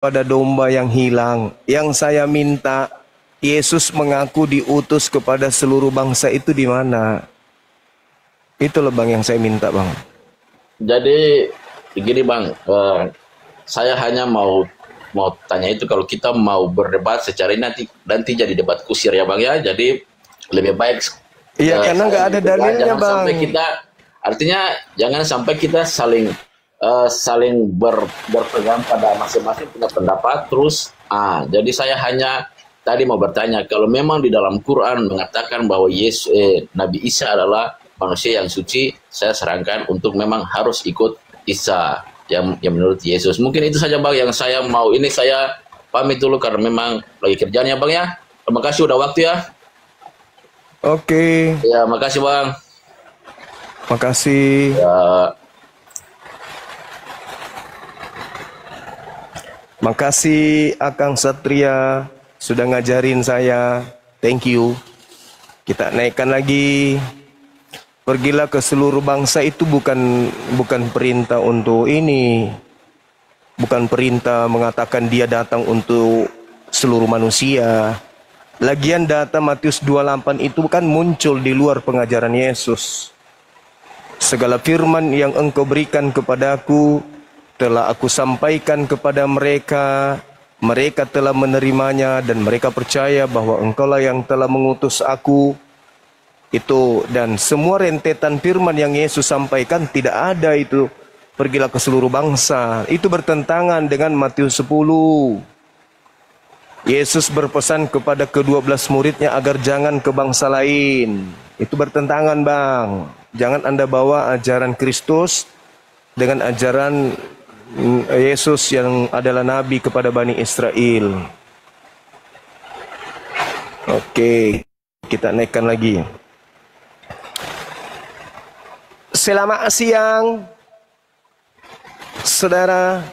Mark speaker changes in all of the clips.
Speaker 1: pada domba yang hilang. Yang saya minta, Yesus mengaku diutus kepada seluruh bangsa itu di mana? Itu loh Bang yang saya minta Bang.
Speaker 2: Jadi begini Bang, saya hanya mau tanya itu, kalau kita mau berdebat secara ini nanti jadi debat kusir ya Bang ya. Jadi lebih baik
Speaker 1: Iya karena nggak ada dalilnya
Speaker 2: jangan
Speaker 1: Bang.
Speaker 2: sampai kita, artinya jangan sampai kita saling berpegang pada masing-masing punya pendapat terus. Jadi saya hanya tadi mau bertanya, kalau memang di dalam Quran mengatakan bahwa Nabi Isa adalah manusia yang suci, saya sarankan untuk memang harus ikut Isa yang menurut Yesus. Mungkin itu saja Bang yang saya mau. Ini saya pamit dulu karena memang lagi kerjanya Bang ya. Terima kasih udah waktu ya.
Speaker 1: Oke.
Speaker 2: Ya, makasih Bang.
Speaker 1: Makasih.
Speaker 2: Ya.
Speaker 1: Makasih Akang Satria sudah ngajarin saya. Thank you. Kita naikkan lagi. Pergilah ke seluruh bangsa itu bukan perintah untuk ini. Bukan perintah mengatakan dia datang untuk seluruh manusia. Lagian data Matius 28 itu kan muncul di luar pengajaran Yesus. Segala firman yang engkau berikan kepadaku telah aku sampaikan kepada mereka. Mereka telah menerimanya dan mereka percaya bahwa engkaulah yang telah mengutus aku. Itu dan semua rentetan firman yang Yesus sampaikan tidak ada itu. Pergilah ke seluruh bangsa. Itu bertentangan dengan Matius 10. Yesus berpesan kepada ke-12 muridnya agar jangan ke bangsa lain. Itu bertentangan Bang. Jangan Anda bawa ajaran Kristus dengan ajaran Yesus yang adalah Nabi kepada Bani Israel. Oke, kita naikkan lagi. Selamat siang, saudara.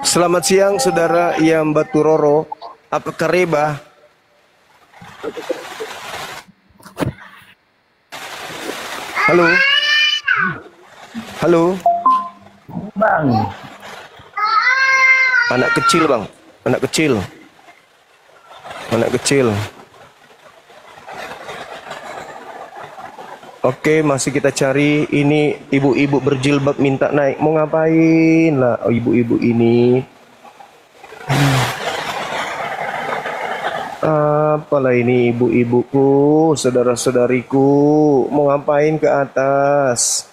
Speaker 1: Selamat siang, saudara Iam Baturoro. Apa kareba? Halo. Halo.
Speaker 3: Bang.
Speaker 1: Anak kecil Bang. Anak kecil. Anak kecil. Oke, masih kita cari. Ini ibu-ibu berjilbab minta naik. Mau ngapain lah ibu-ibu ini? Apalah ini ibu-ibuku, saudara-saudariku. Mau ngapain ke atas?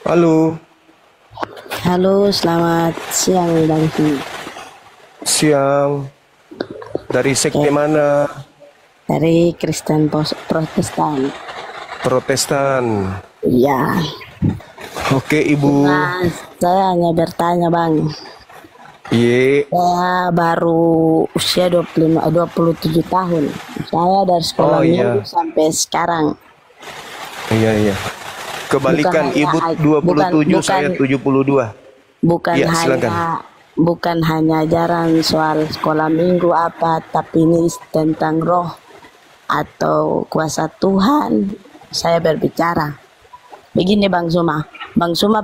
Speaker 1: Halo.
Speaker 4: Halo, selamat siang Bang.
Speaker 1: Siang. Dari sekte mana?
Speaker 4: Dari Kristen Protestan.
Speaker 1: Protestan.
Speaker 4: Iya.
Speaker 1: Oke, Ibu.
Speaker 4: Nah, saya hanya bertanya Bang.
Speaker 1: Iya.
Speaker 4: Saya baru usia 27 tahun. Saya dari sekolah minggu sampai sekarang.
Speaker 1: Iya. Kebalikan Ibu 27, saya 72.
Speaker 4: Bukan
Speaker 1: ya,
Speaker 4: bukan hanya ajaran soal sekolah minggu apa, tapi ini tentang roh atau kuasa Tuhan. Saya berbicara. Begini Bang Suma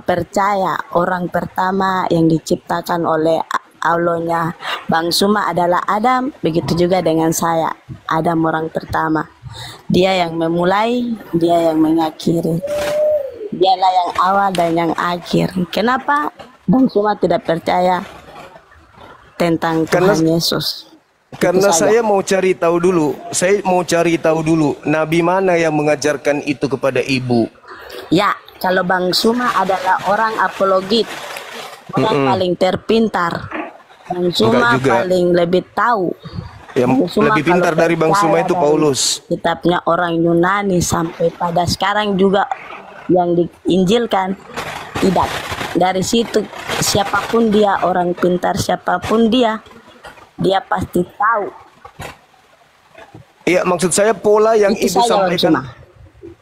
Speaker 4: percaya orang pertama yang diciptakan oleh Allahnya Bang Suma adalah Adam. Begitu juga dengan saya, Adam orang pertama. Dia yang memulai, dia yang mengakhiri. Dialah yang awal dan yang akhir. Kenapa Bang Suma tidak percaya tentang Tuhan Yesus?
Speaker 1: Karena saya mau cari tahu dulu. Nabi mana yang mengajarkan itu kepada Ibu?
Speaker 4: Ya, kalau Bang Suma adalah orang apologit, orang paling terpintar. Bang Suma paling lebih tahu.
Speaker 1: Yang lebih pintar dari Bang Suma itu Paulus.
Speaker 4: Kitabnya orang Yunani sampai pada sekarang juga yang diinjilkan tidak. Dari situ siapapun dia, orang pintar siapapun dia, dia pasti tahu.
Speaker 1: Iya, maksud saya pola yang
Speaker 4: Itu
Speaker 1: ibu
Speaker 4: saja, Bang
Speaker 1: sampaikan.
Speaker 4: Suma.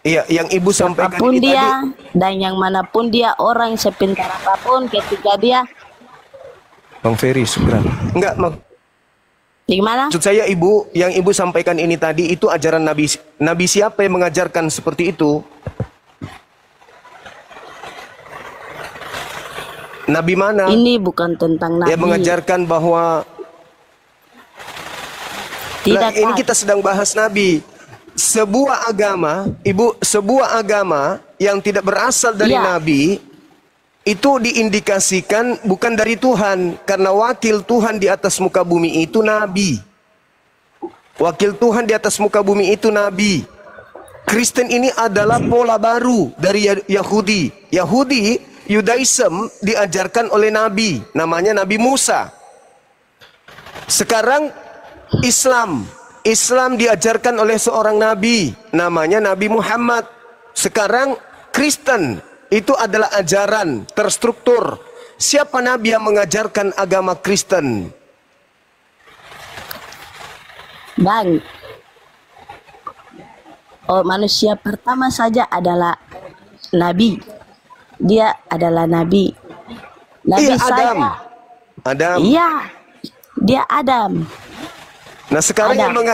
Speaker 1: Iya, yang ibu sampaikan
Speaker 4: Apapun
Speaker 1: ini
Speaker 4: dia
Speaker 1: tadi.
Speaker 4: dan yang manapun dia, orang sepintar apapun, ketika dia
Speaker 1: Bang Ferry, syukran. Enggak,
Speaker 4: gimana?
Speaker 1: maksud saya ibu, yang ibu sampaikan ini tadi itu ajaran Nabi. Nabi siapa yang mengajarkan seperti itu? Nabi mana?
Speaker 4: Ini bukan tentang nabi.
Speaker 1: Yang mengajarkan bahwa
Speaker 4: Tidak,
Speaker 1: ini
Speaker 4: Kak.
Speaker 1: kita sedang bahas Nabi. Sebuah agama, ibu, sebuah agama yang tidak berasal dari
Speaker 4: Iya.
Speaker 1: Nabi itu diindikasikan bukan dari Tuhan, karena wakil Tuhan di atas muka bumi itu Nabi. Wakil Tuhan di atas muka bumi itu Nabi. Kristen ini adalah pola baru dari Yahudi. Yudaism diajarkan oleh Nabi, namanya Nabi Musa. Sekarang Islam diajarkan oleh seorang Nabi, namanya Nabi Muhammad. Sekarang Kristen itu adalah ajaran terstruktur. Siapa Nabi yang mengajarkan agama Kristen?
Speaker 4: Bang, manusia pertama saja adalah Nabi. Dia adalah Nabi. Nabi
Speaker 1: Iya, Adam.
Speaker 4: saya.
Speaker 1: Adam.
Speaker 4: Iya, dia Adam.
Speaker 1: Nah sekarang
Speaker 4: Adam.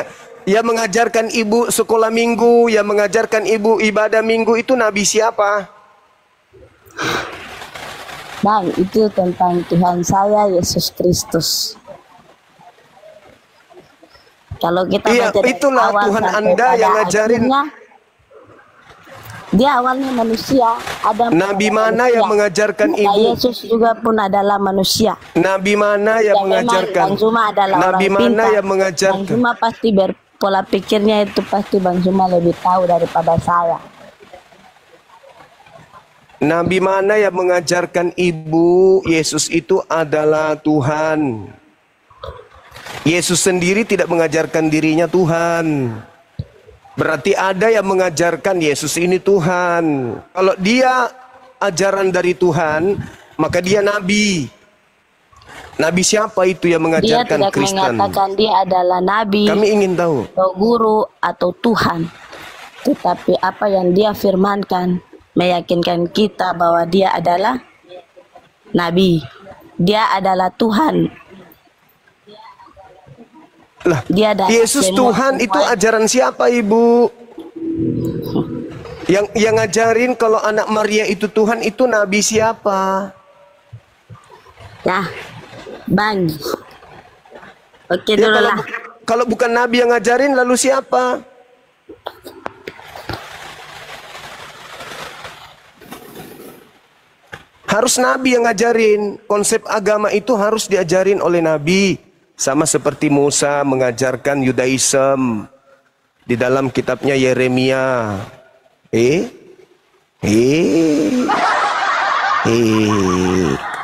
Speaker 1: yang mengajarkan ibu sekolah minggu, yang mengajarkan ibu ibadah minggu itu Nabi siapa?
Speaker 4: Bang, itu tentang Tuhan saya, Yesus Kristus. Kalau kita
Speaker 1: Iya,
Speaker 4: baca dari
Speaker 1: itulah
Speaker 4: awal
Speaker 1: Tuhan
Speaker 4: sampai
Speaker 1: Anda
Speaker 4: pada
Speaker 1: yang ngajarin.
Speaker 4: akhirnya, dia awalnya manusia. Adam
Speaker 1: Nabi
Speaker 4: adalah
Speaker 1: mana yang
Speaker 4: manusia.
Speaker 1: mengajarkan
Speaker 4: Nah,
Speaker 1: ibu?
Speaker 4: Yesus juga pun adalah manusia.
Speaker 1: Nabi mana yang
Speaker 4: Ya, memang
Speaker 1: mengajarkan?
Speaker 4: Bang Zuma adalah
Speaker 1: Nabi
Speaker 4: orang
Speaker 1: mana
Speaker 4: pintar.
Speaker 1: yang
Speaker 4: Bang
Speaker 1: mengajarkan?
Speaker 4: Zuma pasti berpola pikirnya itu pasti Bang Zuma lebih tahu daripada saya.
Speaker 1: Nabi mana yang mengajarkan ibu Yesus itu adalah Tuhan? Yesus sendiri tidak mengajarkan dirinya Tuhan. Berarti ada yang mengajarkan Yesus ini Tuhan. Kalau dia ajaran dari Tuhan, maka dia Nabi. Nabi siapa itu yang
Speaker 4: Dia
Speaker 1: mengajarkan
Speaker 4: tidak
Speaker 1: Kristen?
Speaker 4: mengatakan dia adalah nabi
Speaker 1: Kami ingin tahu.
Speaker 4: atau guru atau Tuhan. Tetapi apa yang dia firmankan meyakinkan kita bahwa dia adalah nabi. Dia adalah Tuhan.
Speaker 1: Lah,
Speaker 4: Dia adalah
Speaker 1: Yesus
Speaker 4: semua
Speaker 1: Tuhan itu
Speaker 4: Tuhan.
Speaker 1: ajaran siapa ibu? Yang ngajarin kalau anak Maria itu Tuhan itu Nabi siapa?
Speaker 4: Ya, Bang. Oke
Speaker 1: Ya,
Speaker 4: dulu
Speaker 1: kalau,
Speaker 4: lah.
Speaker 1: kalau bukan Nabi yang ngajarin lalu siapa? Harus Nabi yang ngajarin. Konsep agama itu harus diajarin oleh Nabi. Sama seperti Musa mengajarkan Yudaism di dalam kitabnya Yeremia.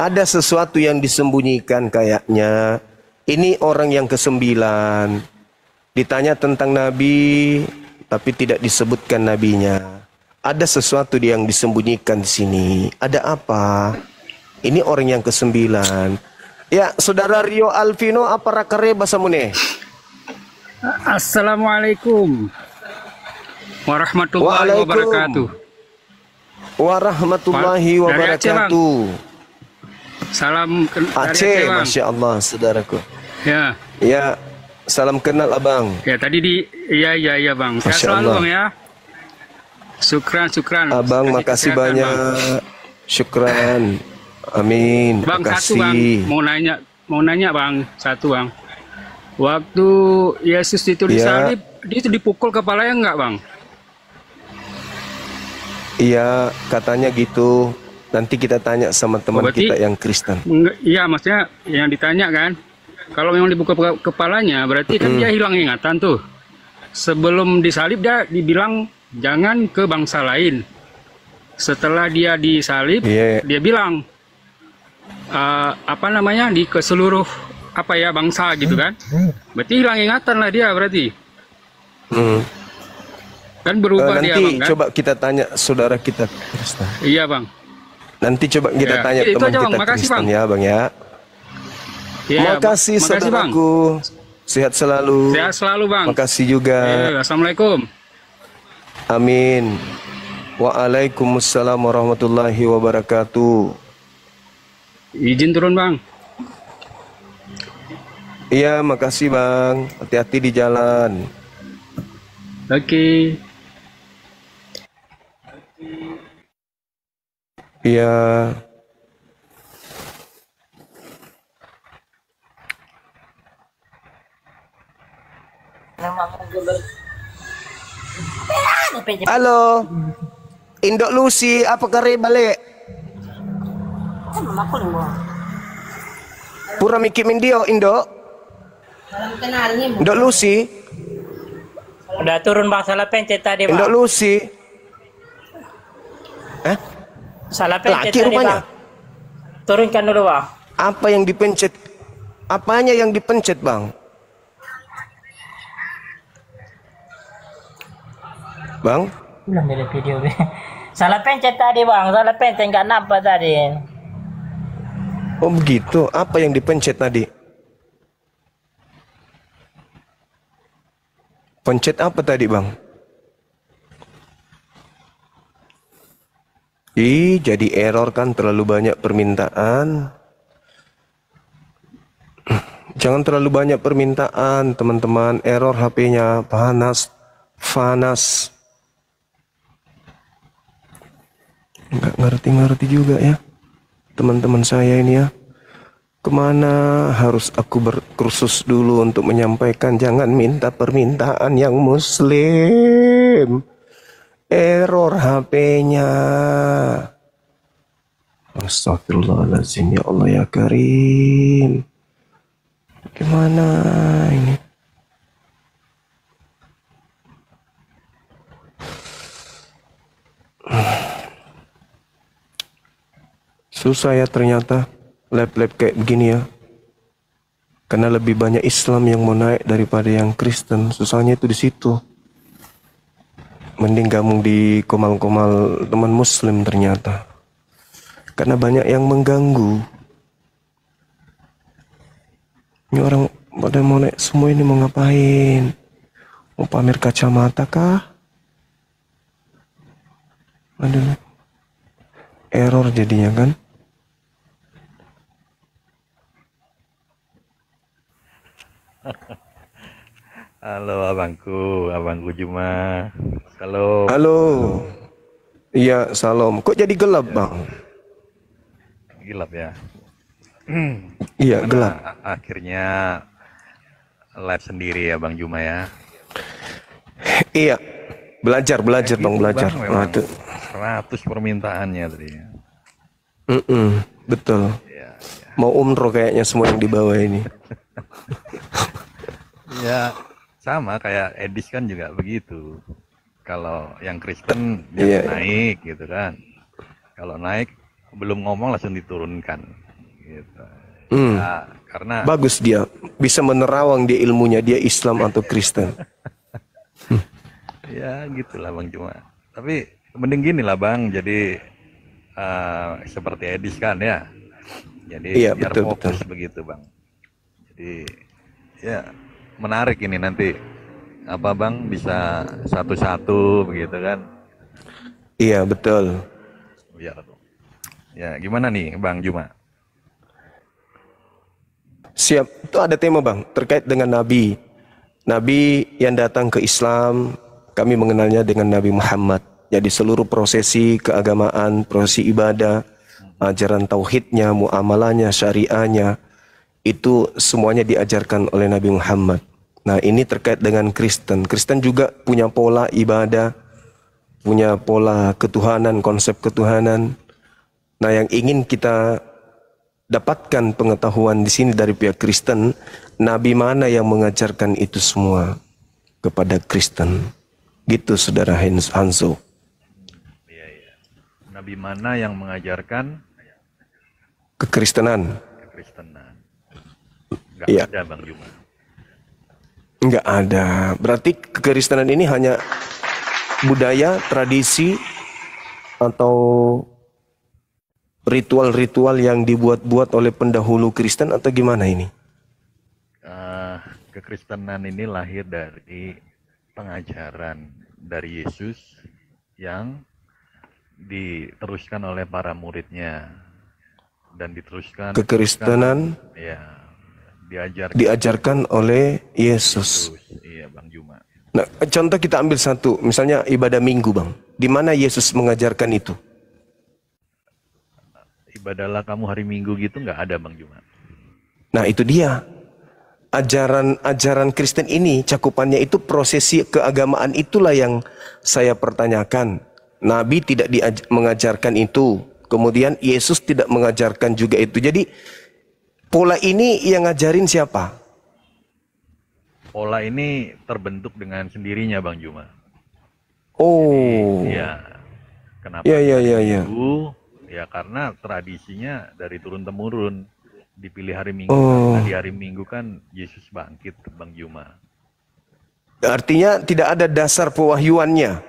Speaker 1: Ada sesuatu yang disembunyikan kayaknya. Ini orang yang ke-9. Ditanya tentang Nabi, tapi tidak disebutkan nabinya. Ada sesuatu yang disembunyikan di sini. Ada apa? Ini orang yang ke-9. Ya, Saudara Rio Alvino, apa rakare bahasa Mune?
Speaker 3: Assalamualaikum warahmatullahi
Speaker 1: Waalaikum.
Speaker 3: wabarakatuh.
Speaker 1: Warahmatullahi
Speaker 3: Dari Aceh,
Speaker 1: wabarakatuh.
Speaker 3: Salam dari
Speaker 1: Aceh,
Speaker 3: Bang.
Speaker 1: Masya Allah, saudaraku.
Speaker 3: Ya,
Speaker 1: Ya, salam kenal abang.
Speaker 3: ya tadi iya Bang. Sehat
Speaker 1: Masya
Speaker 3: selalu
Speaker 1: Allah.
Speaker 3: Bang ya. Syukran.
Speaker 1: Abang,
Speaker 3: Kasih
Speaker 1: makasih
Speaker 3: kesehatan,
Speaker 1: banyak.
Speaker 3: Bang.
Speaker 1: Syukran. Amin.
Speaker 3: Bang,
Speaker 1: Terima
Speaker 3: satu Bang,
Speaker 1: kasih.
Speaker 3: mau nanya Bang, satu Bang. Waktu Yesus itu
Speaker 1: Ya.
Speaker 3: disalib, dia itu dipukul kepalanya enggak Bang?
Speaker 1: Iya, katanya gitu. Nanti kita tanya sama teman
Speaker 3: berarti-
Speaker 1: kita yang Kristen.
Speaker 3: Iya, maksudnya yang ditanya kan, kalau memang dibuka kepalanya, berarti kan dia hilang ingatan tuh. Sebelum disalib dia dibilang jangan ke bangsa lain. Setelah dia disalib,
Speaker 1: Iya.
Speaker 3: dia bilang di ke seluruh bangsa gitu kan. Berarti hilang ingatan lah dia berarti.
Speaker 1: Hmm.
Speaker 3: Kan berubah dia
Speaker 1: Nanti
Speaker 3: Bang kan?
Speaker 1: coba kita tanya saudara kita Kristen.
Speaker 3: Iya Bang.
Speaker 1: Nanti coba kita
Speaker 3: Ya,
Speaker 1: tanya
Speaker 3: itu
Speaker 1: teman
Speaker 3: aja, Bang.
Speaker 1: kita
Speaker 3: Makasih,
Speaker 1: Kristen
Speaker 3: Bang.
Speaker 1: ya, Bang ya.
Speaker 3: Ya,
Speaker 1: Makasih
Speaker 3: makasih Bang.
Speaker 1: saudaraku. Sehat selalu.
Speaker 3: Sehat selalu Bang.
Speaker 1: Makasih juga.
Speaker 3: Assalamualaikum.
Speaker 1: Amin. Waalaikumsalam warahmatullahi wabarakatuh.
Speaker 3: Izin turun Bang.
Speaker 1: Iya, makasih Bang. Hati-hati di jalan.
Speaker 3: Oke.
Speaker 1: Iya. Halo. Indok Lucy, apa kare balik? Pura mikir mindio, Indok. Indok Lucy,
Speaker 5: Udah turun bang, salah pencet tadi bang.
Speaker 1: Indok Lucy.
Speaker 5: Salah pencet
Speaker 1: Laki
Speaker 5: tadi
Speaker 1: rupanya.
Speaker 5: bang. Turunkan dulu bang.
Speaker 1: Apa yang dipencet? Apanya yang dipencet, Bang? Bang?
Speaker 5: Belum dari video. Salah pencet tadi bang, salah pencet nggak nampak tadi.
Speaker 1: Oh begitu. Apa yang dipencet tadi? Pencet apa tadi, Bang? Ih, jadi error kan, terlalu banyak permintaan. Jangan terlalu banyak permintaan, teman-teman. Error HP-nya, panas. Nggak ngerti-ngerti juga ya, teman-teman saya ini ya. Kemana harus aku berkursus dulu untuk menyampaikan? Jangan minta permintaan yang muslim. Error HP-nya. Astagfirullahaladzim, ya Allah ya Karim. Gimana ini? Susah ya ternyata lab-lab kayak begini ya. Karena lebih banyak Islam yang mau naik daripada yang Kristen. Susahnya itu di situ. Mending gabung di komal-komal teman Muslim ternyata. Karena banyak yang mengganggu. Ini orang pada mau naik semua ini mau ngapain? Mau pamer kacamata kah? Aduh. Error jadinya kan?
Speaker 6: Halo abangku Juma. Halo.
Speaker 1: Halo. Iya, salam. Kok jadi gelap, Bang?
Speaker 6: Gelap ya.
Speaker 1: Iya,
Speaker 6: Karena
Speaker 1: gelap.
Speaker 6: akhirnya live sendiri ya Bang Juma ya.
Speaker 1: Iya. Belajar Bang, belajar.
Speaker 6: Bang, memang
Speaker 1: Waduh.
Speaker 6: 100 permintaannya tadi.
Speaker 1: Betul.
Speaker 6: Ya, ya.
Speaker 1: Mau umroh kayaknya semua yang di bawah ini.
Speaker 6: Ya, sama kayak Edis kan juga begitu. Kalau yang Kristen
Speaker 1: Iya.
Speaker 6: naik gitu kan. Kalau naik belum ngomong langsung diturunkan gitu. Ya, karena
Speaker 1: Bagus dia. Bisa menerawang dia ilmunya. Dia Islam atau Kristen.
Speaker 6: ya gitulah Bang Juma. Tapi mending gini lah Bang, jadi seperti Edis kan ya. Jadi
Speaker 1: Iya,
Speaker 6: biar
Speaker 1: betul,
Speaker 6: fokus begitu Bang. Jadi ya menarik ini nanti apa Bang bisa satu-satu begitu kan.
Speaker 1: Iya, betul.
Speaker 6: Biar ya gimana nih Bang Juma?
Speaker 1: Siap. Itu ada tema, Bang, terkait dengan Nabi. Nabi yang datang ke Islam, kami mengenalnya dengan Nabi Muhammad. Jadi seluruh prosesi keagamaan, prosesi ibadah, ajaran tauhidnya, muamalahnya, syariahnya, itu semuanya diajarkan oleh Nabi Muhammad. Nah, ini terkait dengan Kristen. Kristen juga punya pola ibadah, punya pola ketuhanan, konsep ketuhanan. Nah, yang ingin kita dapatkan pengetahuan di sini dari pihak Kristen, Nabi mana yang mengajarkan itu semua kepada Kristen? Gitu, Saudara Hanzo.
Speaker 6: Iya, iya. Nabi mana yang mengajarkan
Speaker 1: Kekristenan?
Speaker 6: kekristenan? Nggak
Speaker 1: Iya.
Speaker 6: ada Bang Juma.
Speaker 1: Enggak ada. Berarti kekristenan ini hanya budaya, tradisi, atau ritual-ritual yang dibuat-buat oleh pendahulu Kristen atau gimana ini?
Speaker 6: kekristenan ini lahir dari pengajaran dari Yesus yang diteruskan oleh para muridnya dan diteruskan
Speaker 1: Kekristenan
Speaker 6: ya
Speaker 1: diajarkan oleh Yesus.
Speaker 6: Iya Bang Juma.
Speaker 1: Nah, contoh kita ambil satu, misalnya ibadah Minggu, Bang. Di mana Yesus mengajarkan itu?
Speaker 6: Ibadahlah kamu hari Minggu gitu nggak ada Bang Juma.
Speaker 1: Nah, itu dia. Ajaran Kristen ini, cakupannya itu prosesi keagamaan, itulah yang saya pertanyakan. Nabi tidak mengajarkan itu. Kemudian Yesus tidak mengajarkan juga itu. Jadi pola ini yang ngajarin siapa?
Speaker 6: Pola ini terbentuk dengan sendirinya Bang Juma.
Speaker 1: Oh.
Speaker 6: Iya. Kenapa?
Speaker 1: Ya.
Speaker 6: Minggu? Ya karena tradisinya dari turun temurun. Dipilih hari Minggu karena di hari Minggu kan Yesus bangkit Bang Juma.
Speaker 1: Artinya tidak ada dasar pewahyuannya.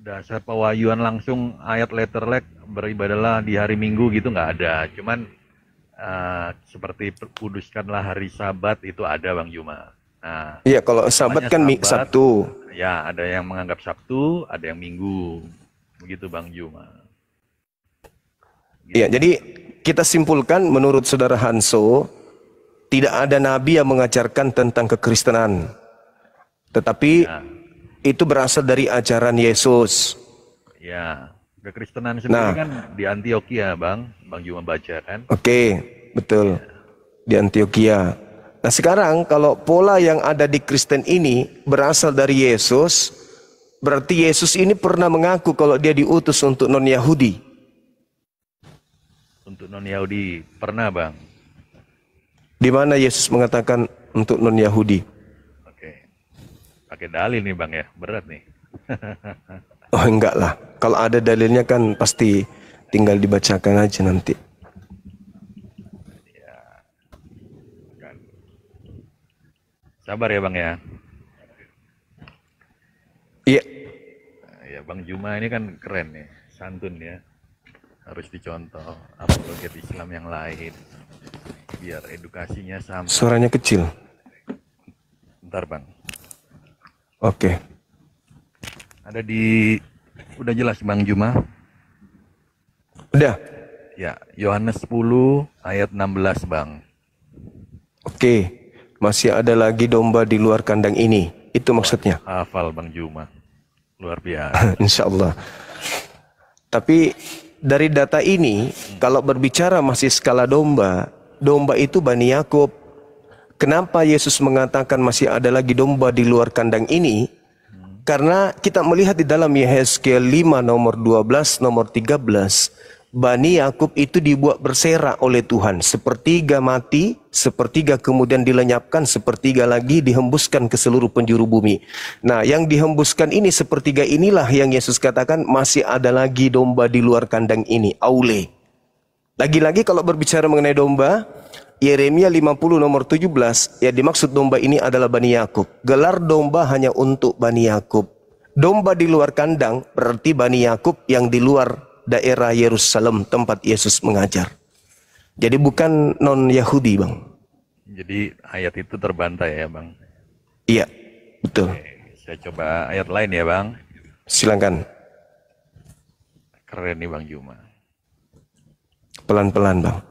Speaker 6: Dasar pewahyuan langsung ayat letterlek beribadahlah di hari Minggu gitu nggak ada. Cuman seperti kuduskanlah hari Sabat itu ada Bang Juma. Nah,
Speaker 1: iya, kalau Sabat kan Sabtu.
Speaker 6: Ya, ada yang menganggap Sabtu, ada yang Minggu. Begitu Bang Juma.
Speaker 1: Iya, jadi kita simpulkan menurut Saudara Hanso, tidak ada nabi yang mengajarkan tentang kekristenan. Tetapi itu berasal dari ajaran Yesus.
Speaker 6: Ya, kekristenan sendiri kan di Antioquia, Bang Juma baca kan?
Speaker 1: Oke, betul. Di Antioquia. Nah, sekarang kalau pola yang ada di Kristen ini berasal dari Yesus, berarti Yesus ini pernah mengaku kalau dia diutus untuk non-Yahudi.
Speaker 6: Untuk non-Yahudi pernah, Bang.
Speaker 1: Di mana Yesus mengatakan untuk non-Yahudi?
Speaker 6: Oke. Pakai dalil nih, Bang ya. Berat nih.
Speaker 1: Oh, enggak lah. Kalau ada dalilnya kan pasti tinggal dibacakan aja nanti.
Speaker 6: Ya. Kan. Sabar ya, Bang ya.
Speaker 1: Iya.
Speaker 6: Ya, Bang Juma ini kan keren nih, santun ya. Harus dicontoh apologet Islam yang lain. Biar edukasinya sama.
Speaker 1: Suaranya kecil.
Speaker 6: Bentar, Bang.
Speaker 1: Oke.
Speaker 6: Ada udah jelas Bang Juma?
Speaker 1: Udah.
Speaker 6: Ya, Yohanes 10 ayat 16, Bang.
Speaker 1: Oke. Masih ada lagi domba di luar kandang ini. Itu maksudnya.
Speaker 6: Hafal Bang Juma. Luar biasa.
Speaker 1: Insya Allah. Tapi dari data ini, kalau berbicara masih skala domba, domba itu Bani Yakub. Kenapa Yesus mengatakan masih ada lagi domba di luar kandang ini? Karena kita melihat di dalam Yehezkiel 5 nomor 12, nomor 13, Bani Yakub itu dibuat berserak oleh Tuhan. Sepertiga mati, sepertiga kemudian dilenyapkan, sepertiga lagi dihembuskan ke seluruh penjuru bumi. Nah, yang dihembuskan ini, sepertiga inilah yang Yesus katakan masih ada lagi domba di luar kandang ini, aule. Lagi-lagi kalau berbicara mengenai domba, Yeremia 50 nomor 17, ya dimaksud domba ini adalah Bani Yakub. Gelar domba hanya untuk Bani Yakub. Domba di luar kandang berarti Bani Yakub yang di luar daerah Yerusalem tempat Yesus mengajar. Jadi bukan non-Yahudi, Bang.
Speaker 6: Jadi ayat itu terbantai ya, Bang?
Speaker 1: Iya, betul.
Speaker 6: Oke, saya coba ayat lain ya, Bang.
Speaker 1: Silakan.
Speaker 6: Keren nih Bang Juma.
Speaker 1: Pelan-pelan, Bang.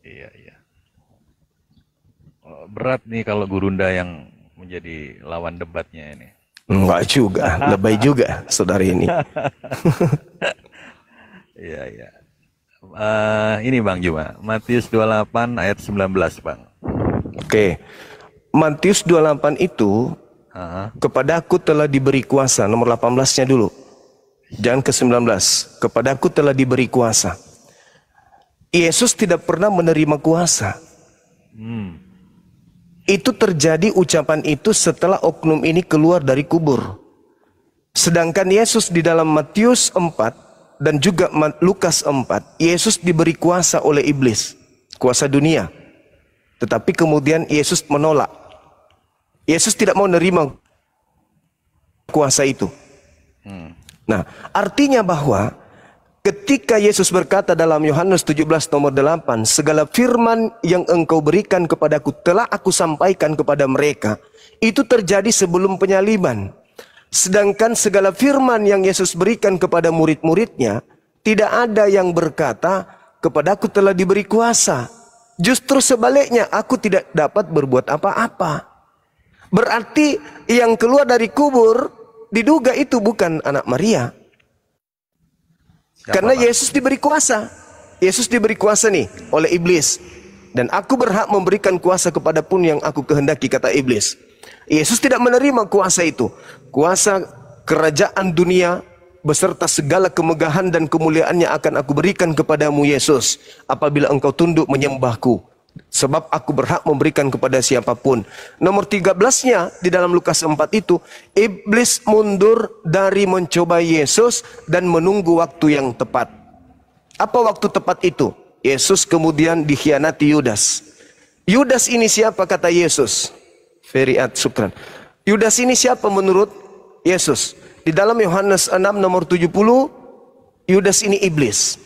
Speaker 6: Iya. Oh, berat nih kalau Gurunda yang menjadi lawan debatnya ini.
Speaker 1: Enggak juga, lebay juga saudara ini.
Speaker 6: Iya. Ini Bang Juma, Matius 28 ayat 19, Bang.
Speaker 1: Oke. Matius 28 itu, kepadaku telah diberi kuasa, nomor 18-nya dulu. Jangan ke 19. Kepadaku telah diberi kuasa. Yesus tidak pernah menerima kuasa. Itu terjadi ucapan itu setelah oknum ini keluar dari kubur. Sedangkan Yesus di dalam Matius 4 dan juga Lukas 4, Yesus diberi kuasa oleh iblis, kuasa dunia. Tetapi kemudian Yesus menolak. Yesus tidak mau menerima kuasa itu. Nah, artinya bahwa ketika Yesus berkata dalam Yohanes 17 nomor 8, segala firman yang engkau berikan kepadaku telah aku sampaikan kepada mereka. Itu terjadi sebelum penyaliban. Sedangkan segala firman yang Yesus berikan kepada murid-muridnya, tidak ada yang berkata, kepadaku telah diberi kuasa. Justru sebaliknya, aku tidak dapat berbuat apa-apa. Berarti yang keluar dari kubur, diduga itu bukan anak Maria. Karena Yesus diberi kuasa. Yesus diberi kuasa nih oleh iblis. Dan aku berhak memberikan kuasa kepada pun yang aku kehendaki, kata iblis. Yesus tidak menerima kuasa itu. Kuasa kerajaan dunia beserta segala kemegahan dan kemuliaannya akan aku berikan kepadamu, Yesus, apabila engkau tunduk menyembahku. Sebab aku berhak memberikan kepada siapapun. Nomor 13-nya di dalam Lukas 4 itu, iblis mundur dari mencoba Yesus dan menunggu waktu yang tepat. Apa waktu tepat itu? Yesus kemudian dikhianati Yudas. Yudas ini siapa, kata Yesus? Feriat Sukran. Yudas ini siapa menurut Yesus? Di dalam Yohanes 6 nomor 70, Yudas ini iblis.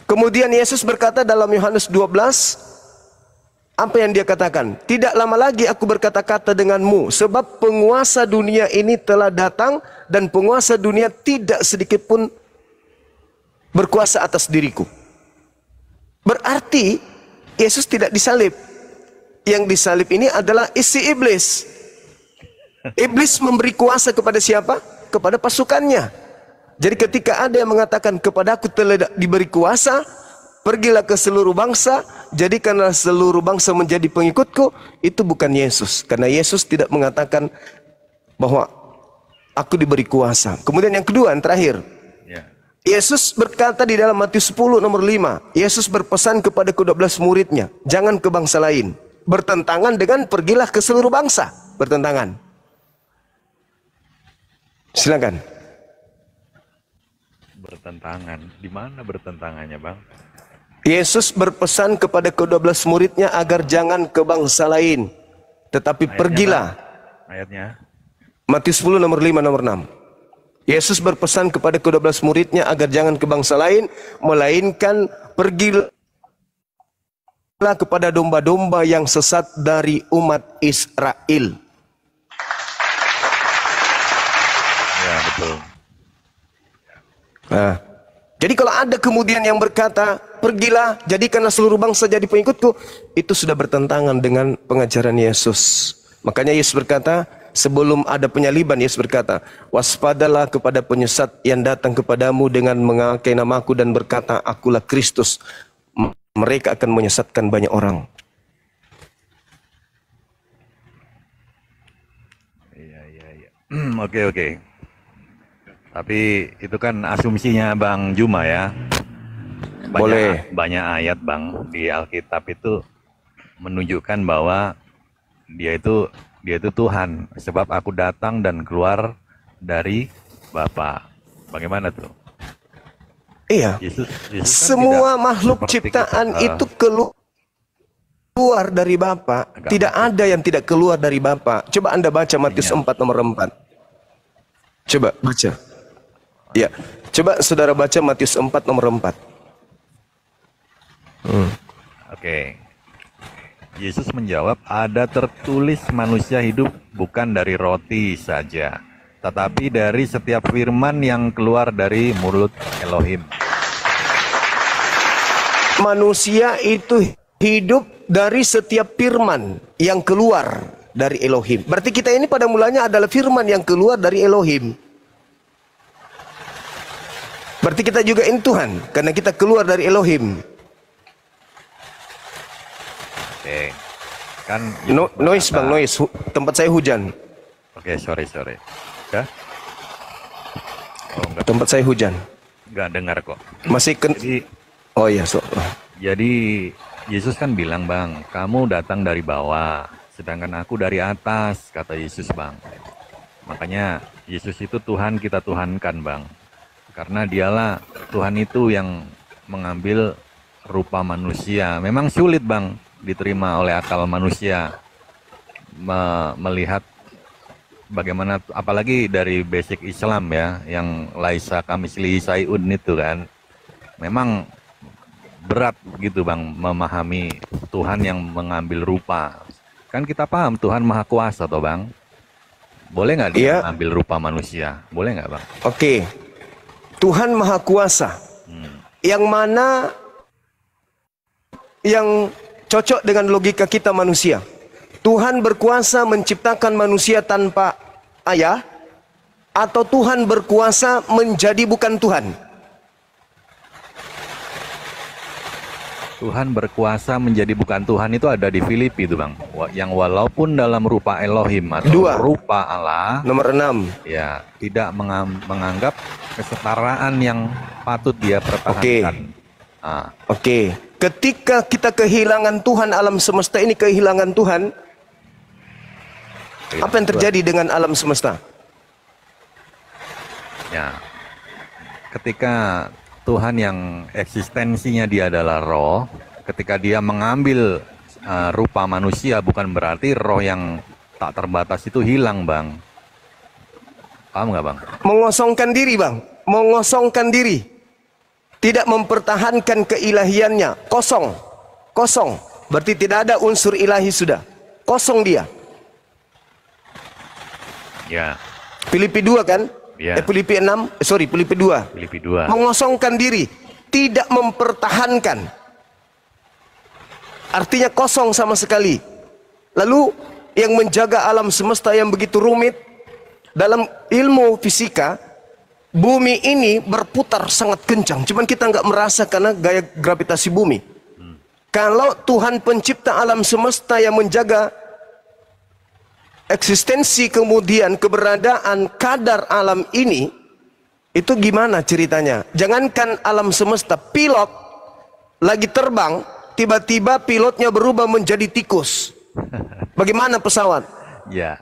Speaker 1: Kemudian Yesus berkata dalam Yohanes 12, apa yang dia katakan? Tidak lama lagi aku berkata-kata denganmu, sebab penguasa dunia ini telah datang, dan penguasa dunia tidak sedikit pun berkuasa atas diriku. Berarti Yesus tidak disalib. Yang disalib ini adalah isi iblis. Iblis memberi kuasa kepada siapa? Kepada pasukannya. Jadi ketika ada yang mengatakan kepadaku telah diberi kuasa, pergilah ke seluruh bangsa, jadikanlah seluruh bangsa menjadi pengikutku, itu bukan Yesus. Karena Yesus tidak mengatakan bahwa aku diberi kuasa. Kemudian yang kedua, yang terakhir. Yesus berkata di dalam Matius 10 nomor 5, Yesus berpesan kepada ke-12 muridnya, jangan ke bangsa lain. Bertentangan dengan pergilah ke seluruh bangsa. Bertentangan. Silakan.
Speaker 6: Bertentangan. Di mana bertentangannya, Bang?
Speaker 1: Yesus berpesan kepada ke-12 muridnya agar jangan ke bangsa lain, tetapi ayatnya, pergilah.
Speaker 6: Bang. Ayatnya.
Speaker 1: Matius 10 nomor 5 nomor 6. Yesus berpesan kepada ke-12 muridnya agar jangan ke bangsa lain, melainkan pergilah kepada domba-domba yang sesat dari umat Israel.
Speaker 6: Ya, betul.
Speaker 1: Nah, jadi kalau ada kemudian yang berkata, pergilah, jadikanlah seluruh bangsa jadi pengikutku, itu sudah bertentangan dengan pengajaran Yesus. Makanya Yesus berkata, sebelum ada penyaliban, Yesus berkata, waspadalah kepada penyesat yang datang kepadamu dengan mengakai namaku dan berkata, akulah Kristus. Mereka akan menyesatkan banyak orang.
Speaker 6: Iya. Oke. Tapi itu kan asumsinya Bang Juma ya.
Speaker 1: Boleh.
Speaker 6: Banyak ayat Bang di Alkitab itu menunjukkan bahwa dia itu Tuhan. Sebab aku datang dan keluar dari Bapa. Bagaimana tuh?
Speaker 1: Iya.
Speaker 6: Yesus kan
Speaker 1: semua makhluk ciptaan itu keluar dari Bapa. Tidak ada yang tidak keluar dari Bapa. Coba Anda baca Matius 4 nomor 4. Coba baca. Ya, coba saudara baca Matius 4 nomor 4.
Speaker 6: Oke. Yesus menjawab, ada tertulis manusia hidup bukan dari roti saja, tetapi dari setiap firman yang keluar dari mulut Elohim.
Speaker 1: Manusia itu hidup dari setiap firman yang keluar dari Elohim. Berarti kita ini pada mulanya adalah firman yang keluar dari Elohim. Berarti kita juga ini Tuhan, karena kita keluar dari Elohim.
Speaker 6: Oke. Kan
Speaker 1: noise Bang, noise. Tempat saya hujan.
Speaker 6: Oke, sorry. Ya? Oh, enggak.
Speaker 1: Tempat saya hujan.
Speaker 6: Enggak dengar kok.
Speaker 1: Masih oh iya,
Speaker 6: Jadi Yesus kan bilang, Bang, kamu datang dari bawah, sedangkan aku dari atas, kata Yesus, Bang. Makanya Yesus itu Tuhan, kita tuhankan, Bang. Karena dialah Tuhan itu yang mengambil rupa manusia. Memang sulit, Bang, diterima oleh akal manusia melihat bagaimana apalagi dari basic Islam ya, yang laisa kamislihi syai'un itu kan. Memang berat gitu Bang memahami Tuhan yang mengambil rupa. Kan kita paham Tuhan Maha Kuasa toh Bang. Boleh nggak dia
Speaker 1: Iya.
Speaker 6: mengambil rupa manusia? Boleh nggak Bang?
Speaker 1: Oke. Tuhan Maha Kuasa. Yang mana yang cocok dengan logika kita manusia. Tuhan berkuasa menciptakan manusia tanpa ayah, atau Tuhan berkuasa menjadi bukan Tuhan?
Speaker 6: Tuhan berkuasa menjadi bukan Tuhan itu ada di Filipi itu Bang. Yang walaupun dalam rupa Elohim atau
Speaker 1: Dua.
Speaker 6: rupa Allah,
Speaker 1: Nomor 6.
Speaker 6: ya tidak menganggap kesetaraan yang patut dia pertahankan. Ah,
Speaker 1: Oke. Ketika kita kehilangan Tuhan, alam semesta ini kehilangan Tuhan, apa yang terjadi dengan alam semesta?
Speaker 6: ya, ketika Tuhan yang eksistensinya dia adalah roh, ketika dia mengambil rupa manusia, bukan berarti roh yang tak terbatas itu hilang Bang. Paham nggak Bang?
Speaker 1: Mengosongkan diri, Bang. Mengosongkan diri. Tidak mempertahankan keilahiannya. Kosong. Kosong. Berarti tidak ada unsur ilahi sudah. Kosong dia.
Speaker 6: Ya,
Speaker 1: Filipi 2 kan?
Speaker 6: Ya.
Speaker 1: Filipi 6. Filipi 2.
Speaker 6: Filipi 2.
Speaker 1: Mengosongkan diri. Tidak mempertahankan. Artinya kosong sama sekali. Lalu yang menjaga alam semesta yang begitu rumit, dalam ilmu fisika, bumi ini berputar sangat kencang. Cuman kita nggak merasa karena gaya gravitasi bumi. Kalau Tuhan pencipta alam semesta yang menjaga eksistensi kemudian keberadaan kadar alam ini, itu gimana ceritanya? Jangankan alam semesta, pilot lagi terbang, tiba-tiba pilotnya berubah menjadi tikus. Bagaimana pesawat?
Speaker 6: Ya,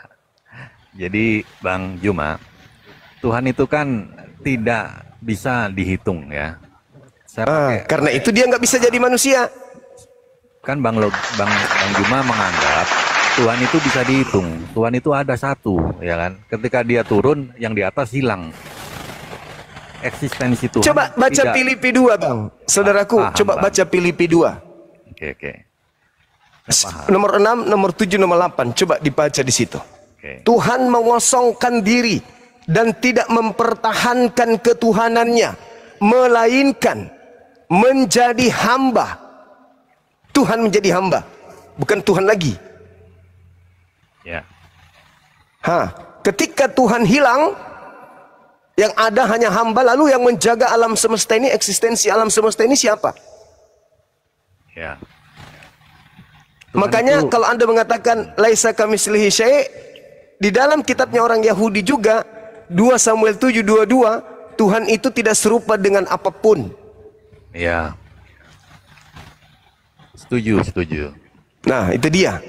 Speaker 6: jadi Bang Juma, Tuhan itu kan tidak bisa dihitung ya. Saya pakai,
Speaker 1: Karena itu dia nggak bisa jadi manusia.
Speaker 6: kan Bang Juma menganggap Tuhan itu bisa dihitung. Tuhan itu ada satu, ya kan? Ketika dia turun, yang di atas hilang. Eksistensi Tuhan.
Speaker 1: Coba baca
Speaker 6: tidak-
Speaker 1: Filipi 2, Bang. Saudaraku,
Speaker 6: Paham,
Speaker 1: coba
Speaker 6: Bang.
Speaker 1: baca Filipi 2.
Speaker 6: Oke.
Speaker 1: Nomor 6, nomor 7, nomor 8. Coba dibaca di situ.
Speaker 6: Oke.
Speaker 1: Tuhan mengosongkan diri dan tidak mempertahankan ketuhanannya, melainkan menjadi hamba. Tuhan menjadi hamba, bukan Tuhan lagi.
Speaker 6: Ya.
Speaker 1: Ketika Tuhan hilang, yang ada hanya hamba, lalu yang menjaga alam semesta ini, eksistensi alam semesta ini siapa?
Speaker 6: Ya. Tuhan
Speaker 1: Makanya
Speaker 6: itu-
Speaker 1: kalau Anda mengatakan laisa kamitslihi syai', di dalam kitabnya orang Yahudi juga 2 Samuel 7:22, Tuhan itu tidak serupa dengan apapun.
Speaker 6: Ya. Setuju.
Speaker 1: Nah, itu dia.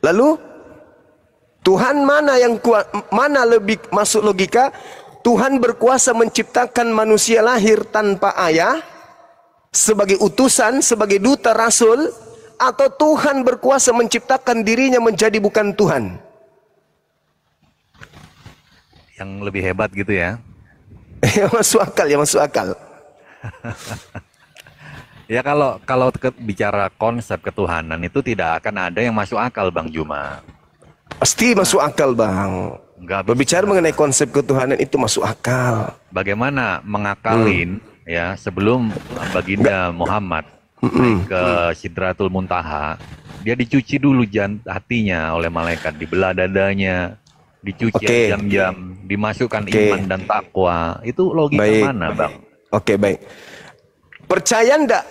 Speaker 1: Lalu Tuhan mana yang kuat, mana lebih masuk logika? Tuhan berkuasa menciptakan manusia lahir tanpa ayah sebagai utusan, sebagai duta rasul, atau Tuhan berkuasa menciptakan dirinya menjadi bukan Tuhan?
Speaker 6: Yang lebih hebat gitu ya.
Speaker 1: Ya masuk akal, ya masuk akal.
Speaker 6: Ya kalau bicara konsep ketuhanan itu tidak akan ada yang masuk akal Bang Juma.
Speaker 1: Pasti masuk akal, Bang.
Speaker 6: Nggak bisa.
Speaker 1: Berbicara mengenai konsep ketuhanan itu masuk akal.
Speaker 6: Bagaimana mengakalin ya sebelum baginda Muhammad naik ke Sidratul Muntaha, dia dicuci dulu hatinya oleh malaikat, dibelah dadanya, dicuci
Speaker 1: Oke.
Speaker 6: jam-jam, dimasukkan
Speaker 1: Oke.
Speaker 6: iman dan takwa. Itu logika
Speaker 1: Baik.
Speaker 6: mana Bang?
Speaker 1: Oke, baik. Percaya enggak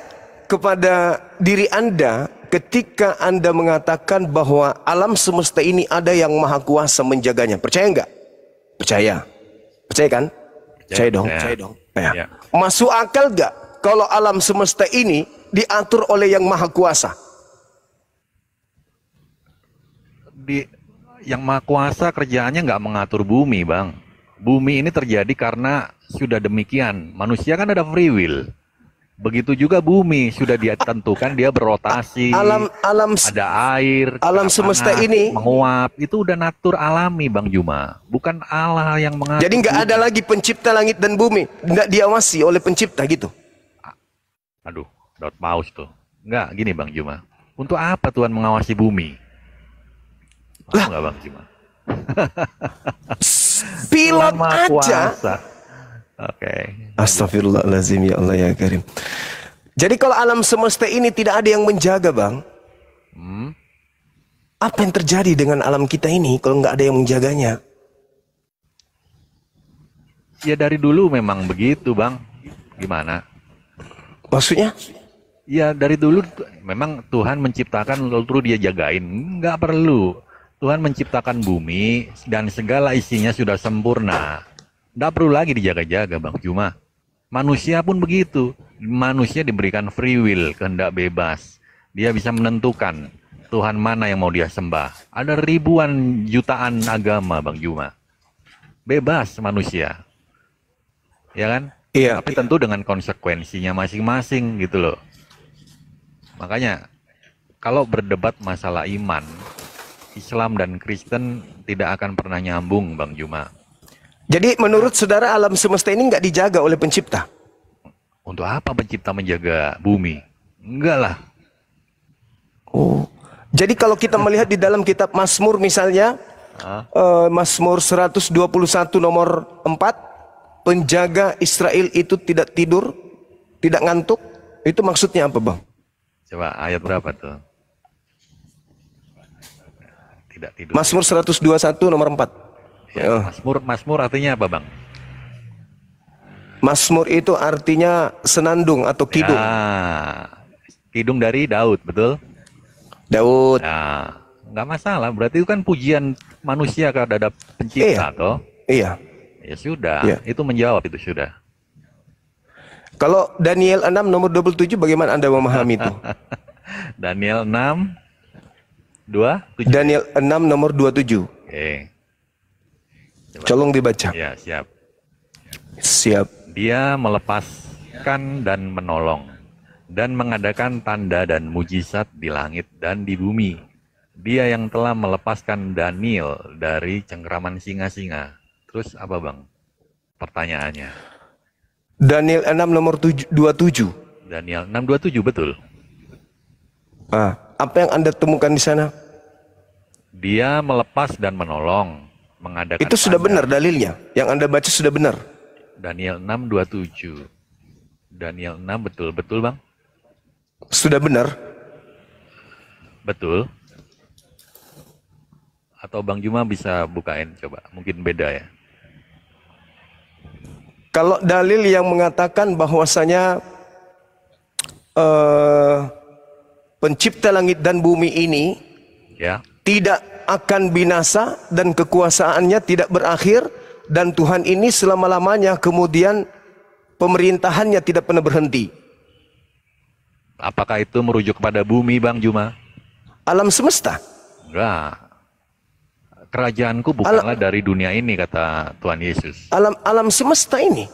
Speaker 1: kepada diri Anda ketika Anda mengatakan bahwa alam semesta ini ada yang maha kuasa menjaganya? Percaya enggak? Percaya. Percaya kan? Percaya dong.
Speaker 6: Percaya.
Speaker 1: Percaya dong. Ya.
Speaker 6: Ya.
Speaker 1: Masuk akal enggak kalau alam semesta ini diatur oleh yang maha kuasa?
Speaker 6: Yang Maha Kuasa kerjaannya nggak mengatur bumi, Bang. Bumi ini terjadi karena sudah demikian. Manusia kan ada free will. Begitu juga bumi sudah ditentukan dia berotasi.
Speaker 1: Alam
Speaker 6: Ada air,
Speaker 1: alam
Speaker 6: ada
Speaker 1: semesta
Speaker 6: panas,
Speaker 1: ini.
Speaker 6: menguap. Itu udah natur alami, Bang Juma. Bukan Allah yang mengatur.
Speaker 1: Jadi nggak ada
Speaker 6: bumi.
Speaker 1: lagi pencipta langit dan bumi, nggak diawasi oleh pencipta gitu.
Speaker 6: Aduh, dot paus tuh. Enggak, gini Bang Juma. Untuk apa Tuhan mengawasi bumi? Lah, enggak Bang Juma?
Speaker 1: Pilot
Speaker 6: Tuhan Maha
Speaker 1: aja.
Speaker 6: Kuasa. Oke.
Speaker 1: Astagfirullahaladzim, ya Allah ya Karim. Jadi kalau alam semesta ini tidak ada yang menjaga, Bang, apa yang terjadi dengan alam kita ini kalau nggak ada yang menjaganya?
Speaker 6: Ya dari dulu memang begitu, Bang. Gimana?
Speaker 1: Maksudnya?
Speaker 6: Ya dari dulu memang Tuhan menciptakan lalu dia jagain. Nggak perlu. Tuhan menciptakan bumi dan segala isinya sudah sempurna. Nggak perlu lagi dijaga-jaga, Bang. Cuma manusia pun begitu. Manusia diberikan free will, kehendak bebas. Dia bisa menentukan Tuhan mana yang mau dia sembah. Ada ribuan jutaan agama, Bang Juma. Bebas manusia. Ya kan?
Speaker 1: Iya.
Speaker 6: Tapi tentu dengan konsekuensinya masing-masing gitu loh. Makanya kalau berdebat masalah iman, Islam dan Kristen tidak akan pernah nyambung, Bang Juma.
Speaker 1: Jadi menurut saudara alam semesta ini nggak dijaga oleh pencipta?
Speaker 6: Untuk apa pencipta menjaga bumi? Enggak lah.
Speaker 1: Oh. Jadi kalau kita melihat di dalam kitab Mazmur misalnya, Mazmur 121 nomor 4, penjaga Israel itu tidak tidur, tidak ngantuk. Itu maksudnya apa, Bang?
Speaker 6: Coba ayat berapa tuh? Tidak tidur.
Speaker 1: Mazmur 121 nomor 4.
Speaker 6: Ya, Mazmur artinya apa, Bang?
Speaker 1: Mazmur itu artinya senandung atau kidung.
Speaker 6: Ya, kidung dari Daud, betul?
Speaker 1: Daud.
Speaker 6: Nah, nggak masalah. Berarti itu kan pujian manusia terhadap pencipta, toh?
Speaker 1: Iya.
Speaker 6: Ya sudah,
Speaker 1: Iya.
Speaker 6: itu menjawab itu sudah.
Speaker 1: Kalau Daniel 6 nomor 27 bagaimana Anda memahami itu?
Speaker 6: Daniel 6, 27.
Speaker 1: Daniel 6 nomor 27.
Speaker 6: Oke,
Speaker 1: Colong dibaca.
Speaker 6: ya siap.
Speaker 1: Siap.
Speaker 6: Dia melepaskan dan menolong, dan mengadakan tanda dan mujizat di langit dan di bumi. Dia yang telah melepaskan Daniel dari cengkeraman singa-singa. Terus apa, Bang? Pertanyaannya.
Speaker 1: Daniel 6 nomor 27.
Speaker 6: Daniel 6:27 betul.
Speaker 1: Apa yang Anda temukan di sana?
Speaker 6: Dia melepas dan menolong, mengadakan
Speaker 1: Itu sudah
Speaker 6: tanda.
Speaker 1: benar dalilnya. Yang Anda baca sudah benar.
Speaker 6: Daniel 6:27. Daniel 6 betul Bang?
Speaker 1: Sudah benar.
Speaker 6: Betul. Atau Bang Juma bisa bukain coba, mungkin beda ya.
Speaker 1: Kalau dalil yang mengatakan bahwasanya pencipta langit dan bumi ini
Speaker 6: Ya.
Speaker 1: tidak akan binasa dan kekuasaannya tidak berakhir, dan Tuhan ini selama-lamanya, kemudian pemerintahannya tidak pernah berhenti.
Speaker 6: Apakah itu merujuk kepada bumi, Bang Juma?
Speaker 1: Alam semesta.
Speaker 6: Enggak. Kerajaanku bukanlah dari dunia ini, kata Tuhan Yesus.
Speaker 1: Alam semesta ini.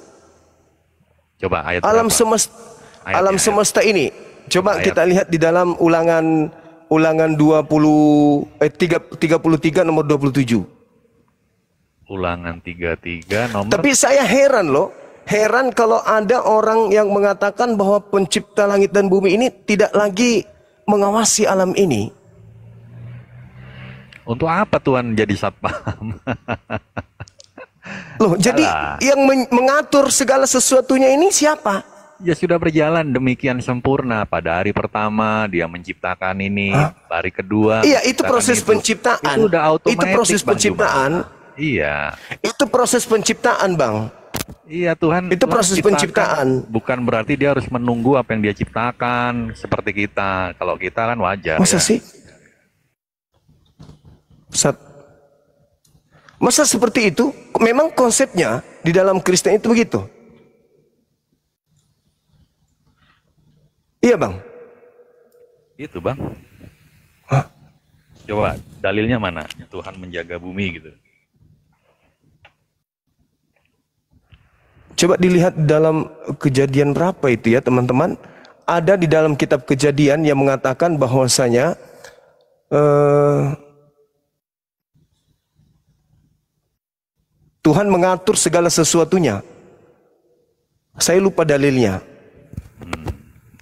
Speaker 6: Coba ayat
Speaker 1: Alam
Speaker 6: berapa?
Speaker 1: semesta
Speaker 6: Ayatnya,
Speaker 1: alam
Speaker 6: ayat.
Speaker 1: semesta ini. Coba
Speaker 6: Ayat.
Speaker 1: kita lihat di dalam ulangan 33 nomor 27.
Speaker 6: Ulangan 33 nomor.
Speaker 1: Tapi saya heran loh. Heran kalau ada orang yang mengatakan bahwa pencipta langit dan bumi ini tidak lagi mengawasi alam ini.
Speaker 6: Untuk apa Tuhan jadi satpam?
Speaker 1: Loh, jadi yang mengatur segala sesuatunya ini siapa?
Speaker 6: Ya sudah berjalan demikian sempurna. Pada hari pertama dia menciptakan ini, hari kedua.
Speaker 1: Iya, itu
Speaker 6: menciptakan
Speaker 1: proses penciptaan.
Speaker 6: Itu udah otomatis.
Speaker 1: Itu proses
Speaker 6: Bang
Speaker 1: penciptaan.
Speaker 6: Juma. Iya.
Speaker 1: Itu proses penciptaan, Bang.
Speaker 6: Iya Tuhan.
Speaker 1: Itu
Speaker 6: Tuhan
Speaker 1: proses
Speaker 6: ciptakan.
Speaker 1: penciptaan.
Speaker 6: Bukan berarti dia harus menunggu apa yang dia ciptakan seperti kita. Kalau kita kan wajar.
Speaker 1: Masa
Speaker 6: ya.
Speaker 1: sih? Masa seperti itu? Memang konsepnya di dalam Kristen itu begitu. Iya, Bang.
Speaker 6: Itu Bang.
Speaker 1: Hah?
Speaker 6: Coba dalilnya mana? Tuhan menjaga bumi gitu.
Speaker 1: Coba dilihat dalam Kejadian berapa itu ya teman-teman. Ada di dalam kitab Kejadian yang mengatakan bahwasanya Tuhan mengatur segala sesuatunya. Saya lupa dalilnya.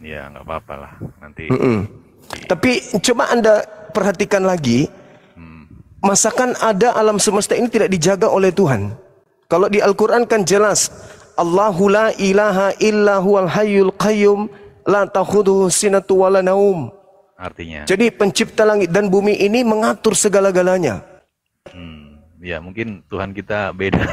Speaker 6: Ya nggak apa-apa lah nanti.
Speaker 1: Tapi coba Anda perhatikan lagi. Masakan ada alam semesta ini tidak dijaga oleh Tuhan? Kalau di Al-Quran kan jelas. Allahu la ilaha illa huwal hayyul qayyum la ta'khudhuhu sinatu wala naum.
Speaker 6: Artinya.
Speaker 1: Jadi pencipta langit dan bumi ini mengatur segala-galanya.
Speaker 6: Ya mungkin Tuhan kita beda.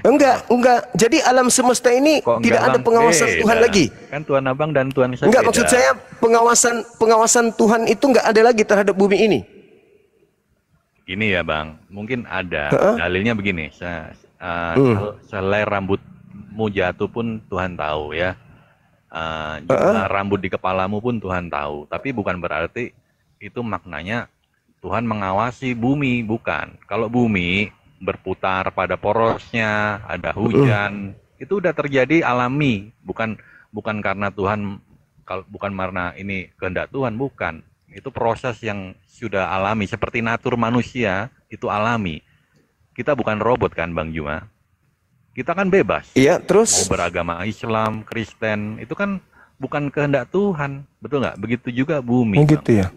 Speaker 1: Enggak. Jadi alam semesta ini
Speaker 6: Kok
Speaker 1: tidak
Speaker 6: enggak,
Speaker 1: ada
Speaker 6: Bang?
Speaker 1: pengawasan
Speaker 6: Beda.
Speaker 1: Tuhan lagi.
Speaker 6: Kan Tuhan Abang dan Tuhan saya
Speaker 1: Enggak,
Speaker 6: beda.
Speaker 1: maksud saya pengawasan Tuhan itu enggak ada lagi terhadap bumi ini.
Speaker 6: Ini ya Bang, mungkin ada. Dalilnya begini, selai rambutmu jatuh pun Tuhan tahu ya. Jumlah rambut di kepalamu pun Tuhan tahu. Tapi bukan berarti itu maknanya Tuhan mengawasi bumi, bukan. Kalau bumi berputar pada porosnya, ada hujan, itu udah terjadi alami, bukan karena Tuhan, bukan karena ini kehendak Tuhan, bukan. Itu proses yang sudah alami, seperti natur manusia itu alami. Kita bukan robot kan Bang Juma? Kita kan bebas.
Speaker 1: Iya, terus
Speaker 6: Mau beragama Islam, Kristen, itu kan bukan kehendak Tuhan, betul nggak? Begitu juga bumi. Bang.
Speaker 1: gitu ya.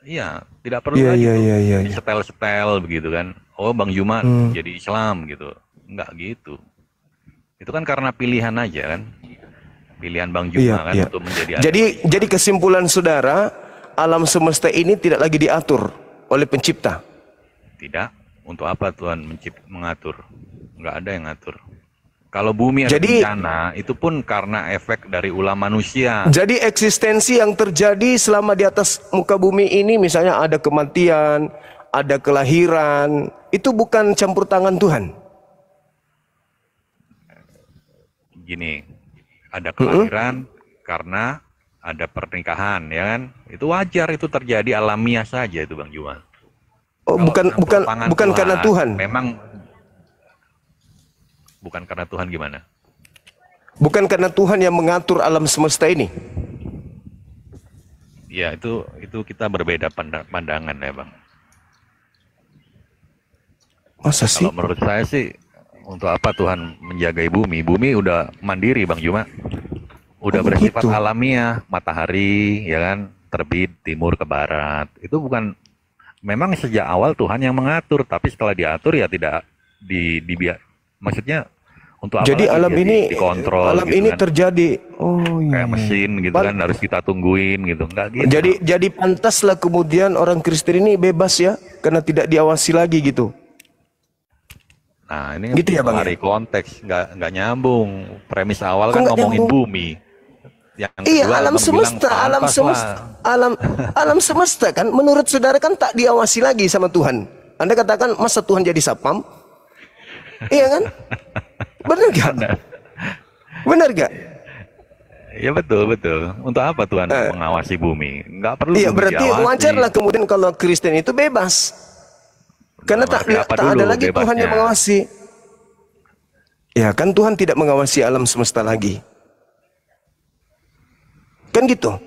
Speaker 6: Iya, tidak perlu
Speaker 1: Iya,
Speaker 6: lagi
Speaker 1: iya,
Speaker 6: tuh
Speaker 1: iya, iya.
Speaker 6: disetel-setel begitu kan. Oh, Bang Juma jadi Islam gitu. Enggak gitu. Itu kan karena pilihan aja kan. Pilihan Bang Juma kan untuk menjadi
Speaker 1: Jadi kesimpulan saudara, alam semesta ini tidak lagi diatur oleh pencipta.
Speaker 6: Tidak. Untuk apa Tuhan mengatur? Enggak ada yang ngatur. Kalau bumi ada
Speaker 1: Jadi-
Speaker 6: bencana, itu pun karena efek dari ulah manusia.
Speaker 1: Jadi eksistensi yang terjadi selama di atas muka bumi ini, misalnya ada kematian, ada kelahiran, itu bukan campur tangan Tuhan.
Speaker 6: Gini, ada kelahiran karena ada pernikahan, ya kan? Itu wajar, itu terjadi alamiah saja itu Bang Juma.
Speaker 1: Oh,
Speaker 6: Kalau campur tangan
Speaker 1: bukan karena Tuhan.
Speaker 6: Memang bukan karena Tuhan gimana?
Speaker 1: Bukan karena Tuhan yang mengatur alam semesta ini.
Speaker 6: Ya, itu kita berbeda pandangan ya, Bang.
Speaker 1: Masa sih?
Speaker 6: Kalau menurut saya sih, untuk apa Tuhan menjagai bumi? Bumi udah mandiri, Bang Juma. Udah bersifat
Speaker 1: begitu?
Speaker 6: alamiah, matahari, ya kan, terbit timur ke barat. Itu bukan, memang sejak awal Tuhan yang mengatur, tapi setelah diatur ya tidak maksudnya untuk apa
Speaker 1: Jadi
Speaker 6: lagi
Speaker 1: alam
Speaker 6: dia
Speaker 1: ini
Speaker 6: dikontrol
Speaker 1: alam
Speaker 6: gitu
Speaker 1: ini
Speaker 6: kan.
Speaker 1: terjadi. Oh iya.
Speaker 6: Kayak mesin gitu kan, harus kita tungguin gitu. Enggak gitu.
Speaker 1: Jadi pantaslah kemudian orang Kristen ini bebas ya, karena tidak diawasi lagi gitu.
Speaker 6: Nah, ini
Speaker 1: Gitu ya, Bang,
Speaker 6: lari konteks, nggak nyambung. Premis awal
Speaker 1: Kok
Speaker 6: kan
Speaker 1: nggak
Speaker 6: ngomongin
Speaker 1: nyambung?
Speaker 6: bumi. Yang
Speaker 1: Iya,
Speaker 6: kedua,
Speaker 1: alam
Speaker 6: Abang
Speaker 1: semesta,
Speaker 6: bilang
Speaker 1: alam
Speaker 6: pantas
Speaker 1: semesta,
Speaker 6: lah.
Speaker 1: alam semesta kan menurut saudara kan tak diawasi lagi sama Tuhan. Anda katakan masa Tuhan jadi sapam? Iya kan? Benar gak? Benar gak?
Speaker 6: Ya betul. Untuk apa Tuhan mengawasi bumi? Nggak perlu
Speaker 1: Iya,
Speaker 6: bumi
Speaker 1: berarti
Speaker 6: diawasi.
Speaker 1: wajarlah kemudian kalau Kristen itu bebas. Karena tak
Speaker 6: Berarti apa
Speaker 1: ada
Speaker 6: dulu
Speaker 1: lagi Tuhan
Speaker 6: bebasnya?
Speaker 1: yang mengawasi. Ya kan Tuhan tidak mengawasi alam semesta lagi. Kan gitu.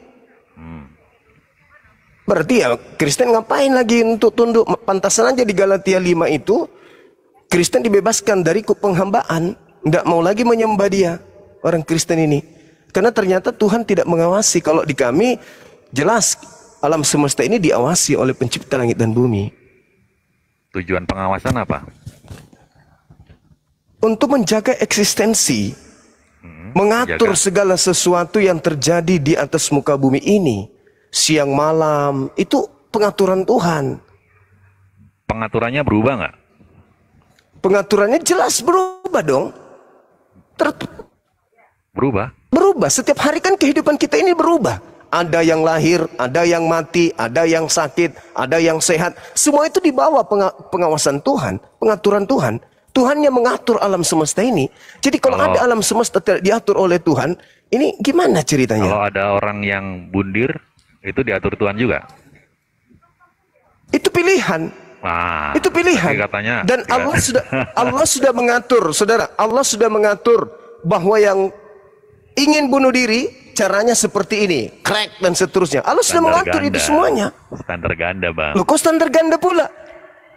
Speaker 1: Berarti ya Kristen ngapain lagi untuk tunduk? Pantasan aja di Galatia 5 itu Kristen dibebaskan dari penghambaan, tidak mau lagi menyembah dia, orang Kristen ini. Karena ternyata Tuhan tidak mengawasi. Kalau di kami jelas alam semesta ini diawasi oleh pencipta langit dan bumi.
Speaker 6: Tujuan pengawasan apa?
Speaker 1: Untuk menjaga eksistensi, mengatur
Speaker 6: jaga.
Speaker 1: segala sesuatu yang terjadi di atas muka bumi ini, siang malam, itu pengaturan Tuhan.
Speaker 6: Pengaturannya berubah nggak?
Speaker 1: Pengaturannya jelas berubah dong.
Speaker 6: Berubah?
Speaker 1: Berubah, setiap hari kan kehidupan kita ini berubah. Ada yang lahir, ada yang mati, ada yang sakit, ada yang sehat. Semua itu di bawah pengawasan Tuhan, pengaturan Tuhan. Tuhan yang mengatur alam semesta ini. Jadi kalau ada alam semesta tidak diatur oleh Tuhan, ini gimana ceritanya?
Speaker 6: Kalau ada orang yang bundir, itu diatur Tuhan juga?
Speaker 1: Itu pilihan.
Speaker 6: Nah,
Speaker 1: Itu pilihan.
Speaker 6: tapi katanya
Speaker 1: Dan
Speaker 6: ya,
Speaker 1: Allah sudah mengatur, saudara. Allah sudah mengatur bahwa yang ingin bunuh diri caranya seperti ini, crack dan seterusnya. Allah sudah
Speaker 6: standar
Speaker 1: mengatur itu
Speaker 6: ganda.
Speaker 1: semuanya.
Speaker 6: Standar ganda, Bang.
Speaker 1: Loh, kok standar ganda pula?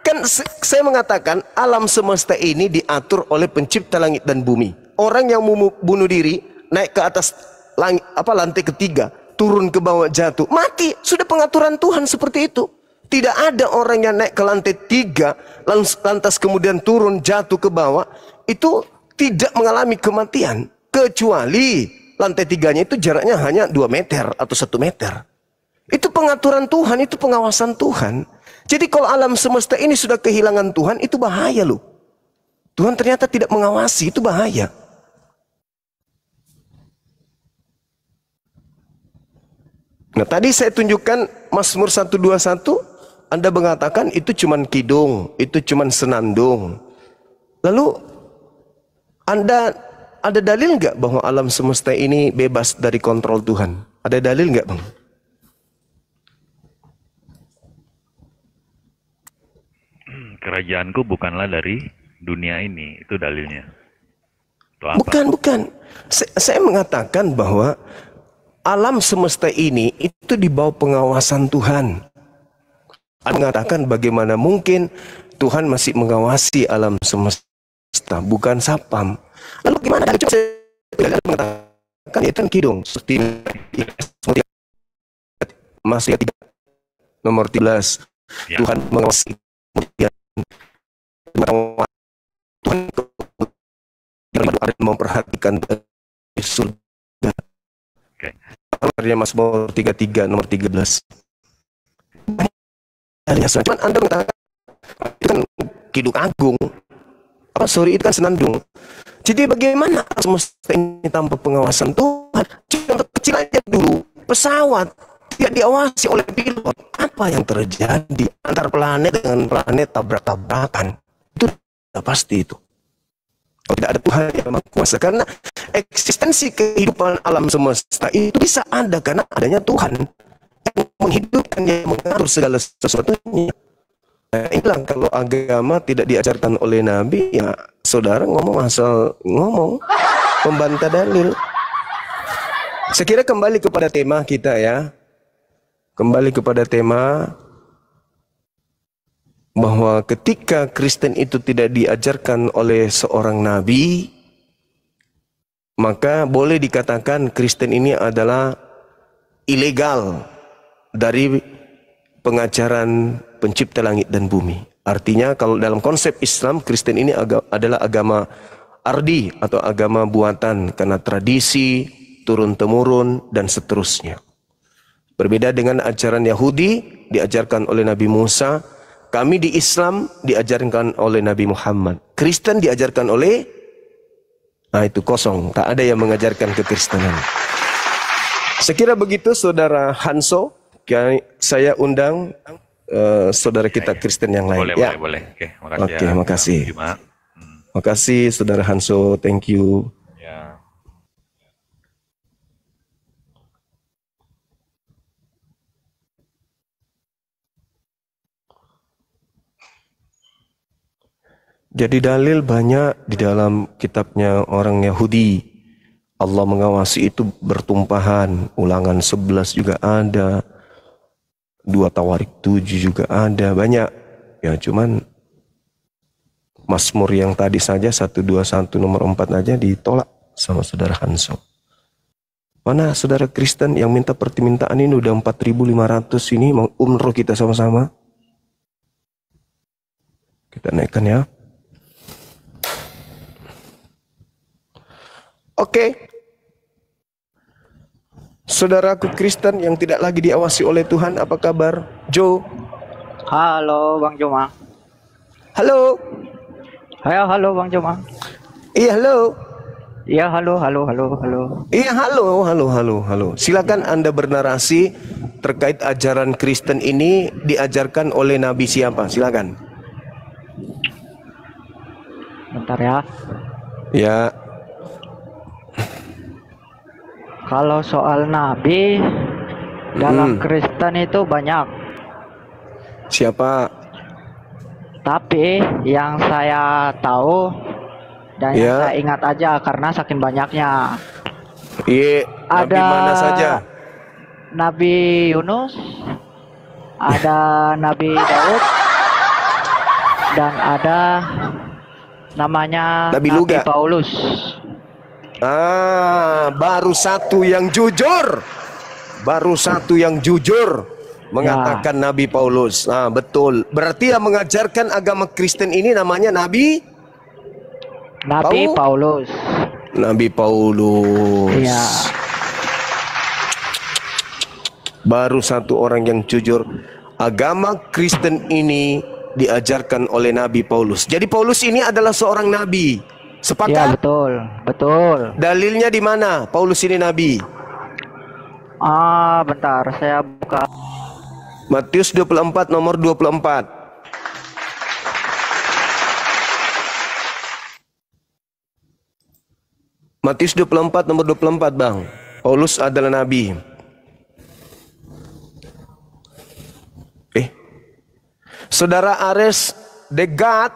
Speaker 1: Kan saya mengatakan alam semesta ini diatur oleh pencipta langit dan bumi. Orang yang mau bunuh diri naik ke atas langit, lantai ketiga, turun ke bawah, jatuh, mati. Sudah pengaturan Tuhan seperti itu. Tidak ada orang yang naik ke lantai 3 lantas kemudian turun jatuh ke bawah itu tidak mengalami kematian, kecuali lantai 3-nya itu jaraknya hanya 2 meter atau 1 meter. Itu pengaturan Tuhan, itu pengawasan Tuhan. Jadi kalau alam semesta ini sudah kehilangan Tuhan, itu bahaya loh. Tuhan ternyata tidak mengawasi, itu bahaya. Nah, tadi saya tunjukkan Mazmur 121, Anda mengatakan itu cuman kidung, itu cuman senandung. Lalu Anda ada dalil nggak bahwa alam semesta ini bebas dari kontrol Tuhan? Ada dalil nggak, Bang?
Speaker 6: Kerajaanku bukanlah dari dunia ini, itu dalilnya. Itu apa?
Speaker 1: Bukan. Saya mengatakan bahwa alam semesta ini itu di bawah pengawasan Tuhan. Anda mengatakan bagaimana mungkin Tuhan masih mengawasi alam semesta, bukan sapam. Lalu gimana? Coba saya mengatakan itu kan kidung. Seperti Mazmur 3 nomor 13.
Speaker 6: Ya.
Speaker 1: Tuhan mengawasi, kemudian Tuhan ada memperhatikan surga.
Speaker 6: Oke.
Speaker 1: Karya Mazmur 33 nomor 13. Cuman Anda mengatakan itu kan kidung agung. Itu kan senandung. Jadi bagaimana semesta ini tanpa pengawasan Tuhan? Contoh kecil aja dulu. Pesawat tidak diawasi oleh pilot. Apa yang terjadi antar planet dengan planet tabrak-tabrakan? Itu sudah pasti itu. Kalau tidak ada Tuhan yang Maha Kuasa, karena eksistensi kehidupan alam semesta itu bisa ada karena adanya Tuhan yang menghidupkan, yang mengatur segala sesuatunya. Nah, inilah kalau agama tidak diajarkan oleh Nabi, ya saudara ngomong asal ngomong, membantah dalil. Saya kira kembali kepada tema kita ya. Kembali kepada tema bahwa ketika Kristen itu tidak diajarkan oleh seorang nabi, maka boleh dikatakan Kristen ini adalah ilegal dari pengajaran pencipta langit dan bumi. Artinya kalau dalam konsep Islam, Kristen ini adalah agama ardi atau agama buatan karena tradisi, turun-temurun dan seterusnya. Berbeda dengan ajaran Yahudi diajarkan oleh Nabi Musa, kami di Islam diajarkan oleh Nabi Muhammad. Kristen diajarkan oleh, nah itu kosong, tak ada yang mengajarkan kekristenan. Saya kira begitu Saudara Hanso, saya undang saudara kita Kristen yang lain.
Speaker 6: Boleh. Oke, makasih.
Speaker 1: Oke, makasih. Makasih Saudara Hanso, thank you.
Speaker 6: Ya.
Speaker 1: Jadi dalil banyak di dalam kitabnya orang Yahudi. Allah mengawasi itu bertumpahan. Ulangan 11 juga ada. 2 Tawarik 7 juga ada. Banyak. Ya cuman Mazmur yang tadi saja 121 nomor 4 aja ditolak sama Saudara Hanso. Mana saudara Kristen yang minta permintaan ini udah 4.500 ini umroh kita sama-sama. Kita naikkan ya. Oke. Saudaraku Kristen yang tidak lagi diawasi oleh Tuhan, apa kabar? Joe.
Speaker 5: Halo Bang Joma.
Speaker 1: Halo.
Speaker 5: Halo Bang Joma.
Speaker 1: Iya, halo.
Speaker 5: Iya, halo.
Speaker 1: Iya, halo. Silakan Anda bernarasi terkait ajaran Kristen ini diajarkan oleh Nabi siapa? Silakan.
Speaker 5: Bentar ya.
Speaker 1: Ya.
Speaker 5: Kalau soal nabi dalam Kristen itu banyak.
Speaker 1: Siapa?
Speaker 7: Tapi yang saya tahu dan yang
Speaker 1: Ya.
Speaker 7: saya ingat aja karena saking banyaknya.
Speaker 1: Iya, nabi
Speaker 7: Ada
Speaker 1: mana saja?
Speaker 7: Nabi Yunus, ada Nabi Daud, dan ada namanya
Speaker 1: Nabi
Speaker 7: Nabi
Speaker 1: Luga.
Speaker 7: Paulus.
Speaker 1: Baru satu yang jujur. Baru satu yang jujur mengatakan Nabi Paulus. Betul. Berarti yang mengajarkan agama Kristen ini namanya Nabi
Speaker 7: Paulus.
Speaker 1: Nabi Paulus.
Speaker 7: Iya.
Speaker 1: Baru satu orang yang jujur. Agama Kristen ini diajarkan oleh Nabi Paulus. Jadi Paulus ini adalah seorang nabi.
Speaker 7: Iya,
Speaker 1: Sepakat?
Speaker 7: betul.
Speaker 1: Dalilnya di mana? Paulus ini nabi.
Speaker 7: Bentar, saya buka.
Speaker 1: Matius 24 nomor 24. Matius 24 nomor 24, Bang. Paulus adalah nabi. Saudara Ares Degat,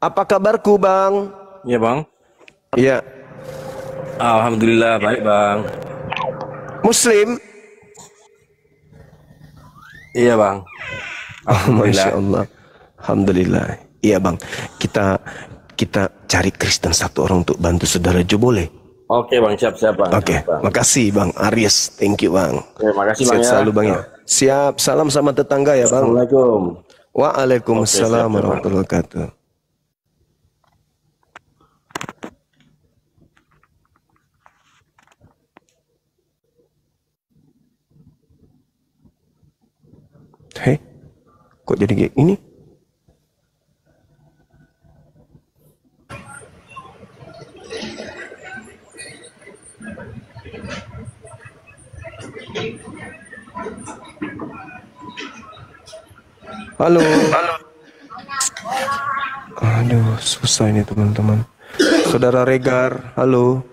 Speaker 1: apa kabarku, Bang?
Speaker 8: Ya, Bang.
Speaker 1: Ya.
Speaker 8: Alhamdulillah baik, Bang.
Speaker 1: Muslim?
Speaker 8: Iya, Bang.
Speaker 1: Masya Allah. Alhamdulillah. Iya, Bang. Kita cari Kristen satu orang untuk bantu saudara Jo, boleh?
Speaker 8: Oke, Bang, siap, Bang.
Speaker 1: Oke, makasih Bang Aries. Thank you, Bang.
Speaker 8: Terima kasih, Bang,
Speaker 1: Sehat
Speaker 8: ya.
Speaker 1: selalu, Bang, ya. Siap. Salam sama tetangga ya, Bang.
Speaker 8: Assalamualaikum.
Speaker 1: Waalaikumsalam
Speaker 8: Oke, siap,
Speaker 1: warahmatullahi wabarakatuh. Hei, kok jadi kayak ini? Halo. Aduh, susah ini teman-teman. Saudara Regar, halo.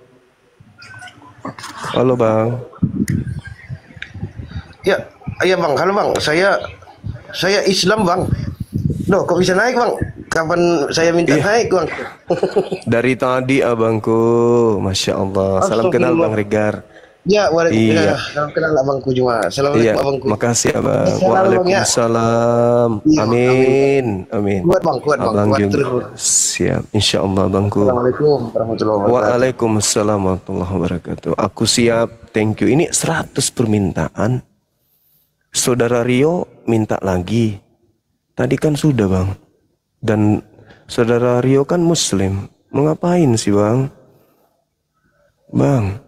Speaker 1: Halo, Bang.
Speaker 9: Ya, iya Bang. Halo Bang. Saya Islam Bang. Loh, kok bisa naik Bang? Kapan saya minta naik Bang?
Speaker 1: Dari tadi abangku, Masya Allah. Salam kenal Bang Regar.
Speaker 9: Ya, waalaikumsalam.
Speaker 1: Iya.
Speaker 9: Salam kenal Abangku juga. Assalamualaikum
Speaker 1: Iya,
Speaker 9: Abangku.
Speaker 1: makasih Abang.
Speaker 9: Selalu, Bang, ya.
Speaker 1: Waalaikumsalam.
Speaker 9: Iya,
Speaker 1: Amin. Amin.
Speaker 9: Kuat Bang, kuat Bang.
Speaker 1: Abang
Speaker 9: Kuat
Speaker 1: juga.
Speaker 9: terus.
Speaker 1: Siap, Insya Allah Abangku.
Speaker 9: Assalamualaikum warahmatullahi wabarakatuh.
Speaker 1: Waalaikumsalam warahmatullahi wabarakatuh. Aku siap, thank you. Ini 100 permintaan. Saudara Rio minta lagi. Tadi kan sudah, Bang. Dan saudara Rio kan Muslim. Mau ngapain sih, Bang? Bang,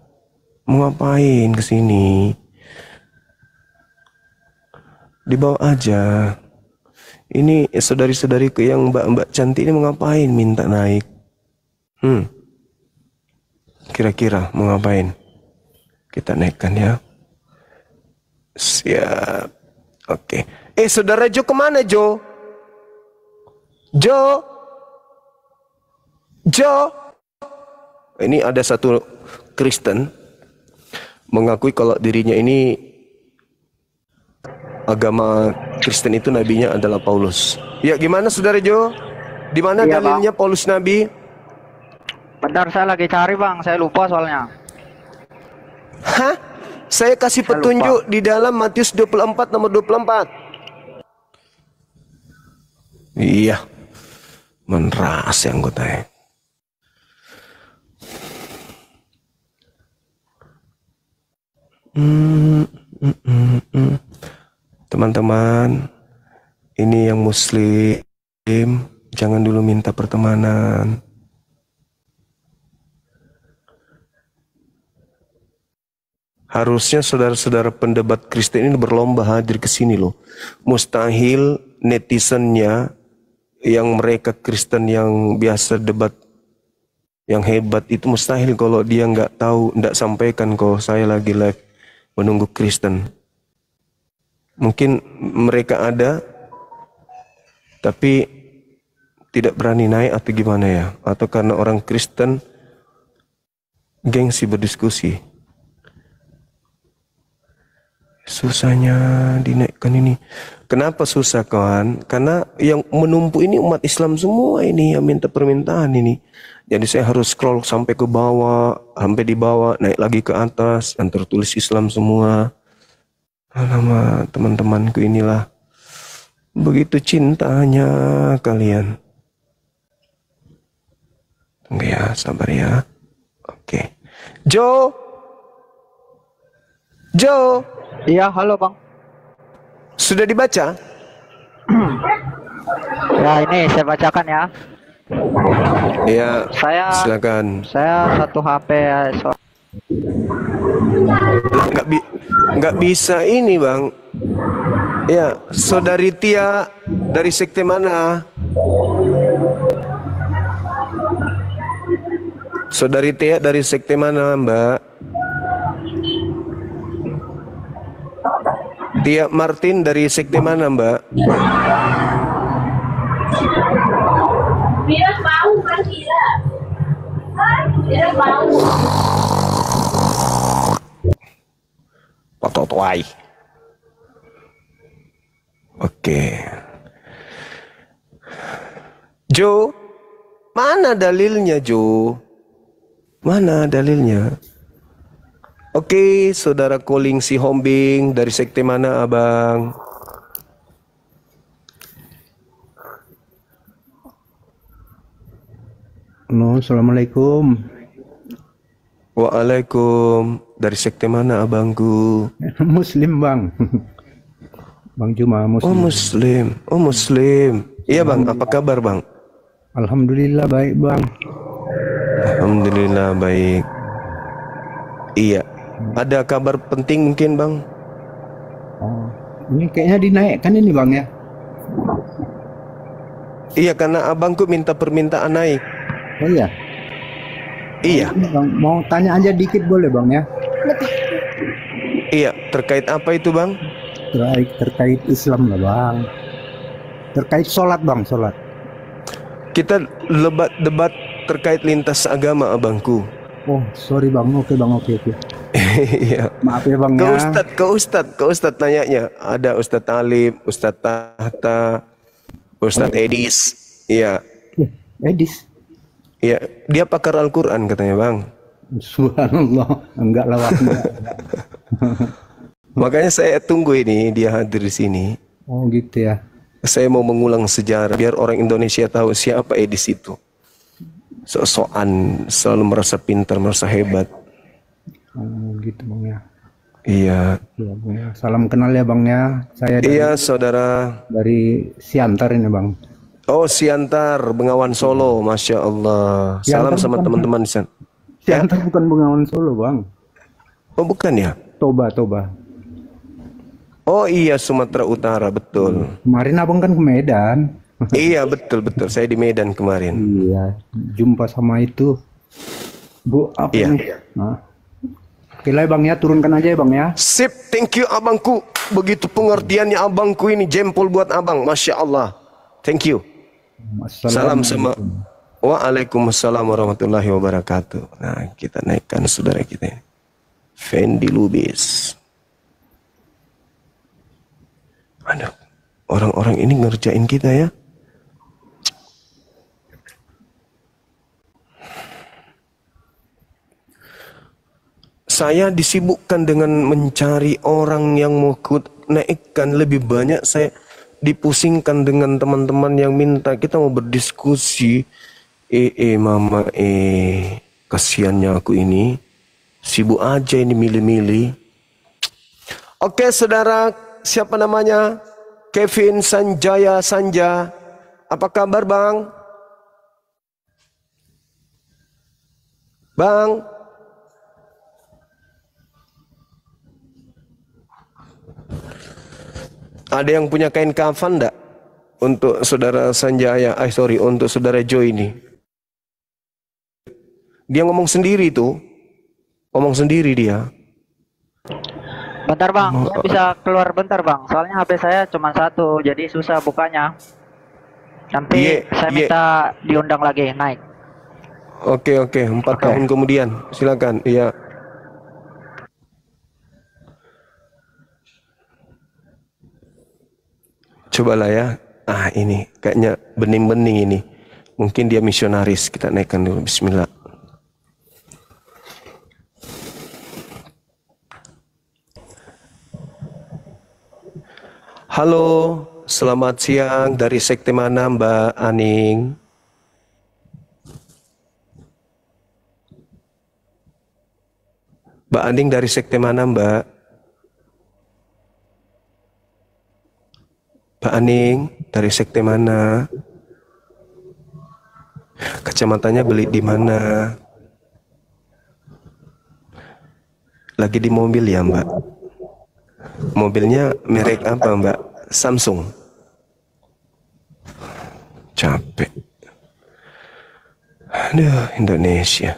Speaker 1: mau ngapain kesini? Dibawa aja. Ini saudari-saudariku yang mbak-mbak cantik ini mau ngapain minta naik? Kira-kira mau ngapain? Kita naikkan ya. Siap. Oke. Saudara Jo kemana Jo? Jo? Ini ada satu Kristen mengakui kalau dirinya ini agama Kristen itu nabinya adalah Paulus. Ya, gimana saudara Jo? Di mana
Speaker 7: Iya,
Speaker 1: dalilnya Paulus nabi?
Speaker 7: Bentar, saya lagi cari Bang, saya lupa soalnya.
Speaker 1: Hah? Saya kasih petunjuk di dalam Matius 24 nomor 24. Iya. Meneras yang anggotanya. Teman-teman, ini yang Muslim, jangan dulu minta pertemanan. Harusnya saudara-saudara pendebat Kristen ini berlomba hadir ke sini loh. Mustahil netizennya yang mereka Kristen yang biasa debat yang hebat itu mustahil kalau dia nggak tahu, nggak sampaikan kalau saya lagi live menunggu Kristen. Mungkin mereka ada, tapi tidak berani naik atau gimana ya? Atau karena orang Kristen gengsi berdiskusi. Susahnya dinaikkan ini. Kenapa susah kawan? Karena yang menumpuk ini umat Islam semua ini yang minta permintaan ini. Jadi saya harus scroll sampai ke bawah, sampai di bawah, naik lagi ke atas, yang tertulis Islam semua. Alamak, teman-temanku inilah. Begitu cintanya kalian. Tunggu ya, sabar ya. Oke. Jo.
Speaker 7: Iya, halo Bang.
Speaker 1: Sudah dibaca?
Speaker 7: Ya, ini saya bacakan ya.
Speaker 1: Iya, silakan.
Speaker 7: Saya satu HP
Speaker 1: Nggak bisa ini bang. Ya, saudari Tia dari sekte mana? Saudari Tia dari sekte mana, Mbak? Tia Martin dari sekte mana, Mbak?
Speaker 10: Bilang mau kan tidak? Bilang mau.
Speaker 1: Pototoai. Oke. Jo, mana dalilnya Jo? Mana dalilnya? Oke, saudara calling si Hombing dari sekte mana abang?
Speaker 11: Halo, assalamualaikum.
Speaker 1: Waalaikum. Dari sekte mana abangku?
Speaker 11: Muslim bang. Bang Juma Muslim.
Speaker 1: Oh Muslim. Oh Muslim. Iya bang. Apa kabar bang?
Speaker 11: Alhamdulillah baik bang.
Speaker 1: Alhamdulillah baik. Iya. Ada kabar penting mungkin bang?
Speaker 11: Oh, ini kayaknya dinaikkan ini bang ya?
Speaker 1: Iya karena abangku minta permintaan naik.
Speaker 11: Oh iya.
Speaker 1: Iya.
Speaker 11: Bang, mau tanya aja dikit boleh bang ya?
Speaker 1: Iya. Terkait apa itu bang?
Speaker 11: Terkait Islam lah bang. Terkait sholat bang, sholat.
Speaker 1: Kita debat terkait lintas agama abangku.
Speaker 11: Oh sorry bang, oke bang, oke.
Speaker 1: Iya.
Speaker 11: Maaf ya bang ya.
Speaker 1: Ke Ustadz nanyanya. Ada Ustadz Talib, Ustadz Tahta, Ustadz Edis. Iya.
Speaker 11: Edis.
Speaker 1: Iya, dia pakar Al-Quran katanya bang.
Speaker 11: Subhanallah, enggak lah bang.
Speaker 1: Makanya saya tunggu ini dia hadir di sini.
Speaker 11: Oh gitu ya.
Speaker 1: Saya mau mengulang sejarah biar orang Indonesia tahu siapa Edis itu. Sok-sokan selalu merasa pintar, merasa hebat.
Speaker 11: Oh gitu bang ya.
Speaker 1: Iya.
Speaker 11: Ya, bang, ya. Salam kenal ya bang ya. Saya
Speaker 1: iya saudara.
Speaker 11: Dari Siantar ini bang.
Speaker 1: Oh Siantar, Bengawan Solo, masya Allah. Salam sama teman-teman di sana.
Speaker 11: Siantar bukan Bengawan Solo bang.
Speaker 1: Oh bukan ya?
Speaker 11: Toba.
Speaker 1: Oh iya Sumatera Utara betul.
Speaker 11: Kemarin abang kan ke Medan.
Speaker 1: Iya betul. Saya di Medan kemarin.
Speaker 11: Iya. Jumpa sama itu Bu apa
Speaker 1: iya.
Speaker 11: Nih? Nah. Oke lah bang ya, turunkan aja ya bang ya.
Speaker 1: Sip, thank you abangku. Begitu pengertiannya abangku ini, jempol buat abang, masya Allah. Thank you. Salam sama. Waalaikumsalam warahmatullahi wabarakatuh. Nah kita naikkan saudara kita ini. Fendi Lubis. Aduh, orang-orang ini ngerjain kita ya. Saya disibukkan dengan mencari orang yang mau naikkan lebih banyak. Saya dipusingkan dengan teman-teman yang minta kita mau berdiskusi. Mama kasihannya aku ini. Sibuk aja ini milih-milih. Oke saudara, siapa namanya? Kevin Sanjaya Sanja. Apa kabar bang? Bang? Ada yang punya kain kafan enggak? Untuk saudara Sanjaya, untuk saudara Joy ini. Dia ngomong sendiri tuh. Ngomong sendiri dia.
Speaker 7: Bentar bang, saya bisa keluar bentar bang. Soalnya HP saya cuma satu, jadi susah bukanya. Nanti saya minta diundang lagi naik.
Speaker 1: Oke, 4 tahun kemudian. Silakan. Iya. Cobalah ya. Ah, ini kayaknya bening-bening ini. Mungkin dia misionaris. Kita naikkan dulu. Bismillah. Halo, selamat siang. Dari sekte mana Mbak Aning? Mbak Aning dari sekte mana Mbak? Mbak Aning dari sekte mana? Kacamatanya beli di mana? Lagi di mobil ya Mbak? Mobilnya merek apa Mbak? Samsung. Capek. Aduh, Indonesia.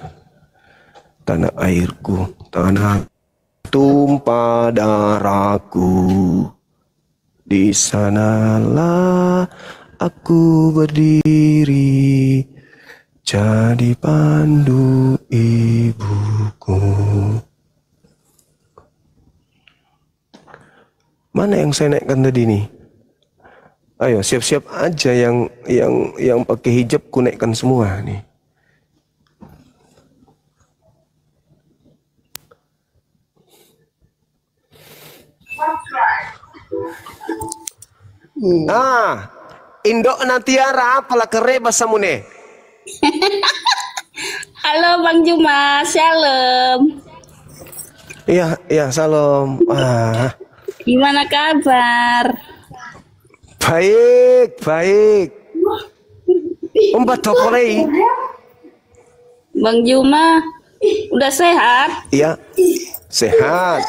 Speaker 1: Tanah airku, tanah tumpah darahku. Di sanalah aku berdiri, jadi pandu ibuku. Mana yang saya naikkan tadi nih? Ayo siap-siap aja yang pakai hijab ku naikkan semua nih. Ah, Indok Nantiara apalah kereba samune.
Speaker 12: Halo Bang Juma, shalom.
Speaker 1: Iya, salam. Ah.
Speaker 12: Gimana kabar?
Speaker 1: Baik. Mbak Topolei.
Speaker 12: Bang Juma, udah sehat?
Speaker 1: Iya, sehat.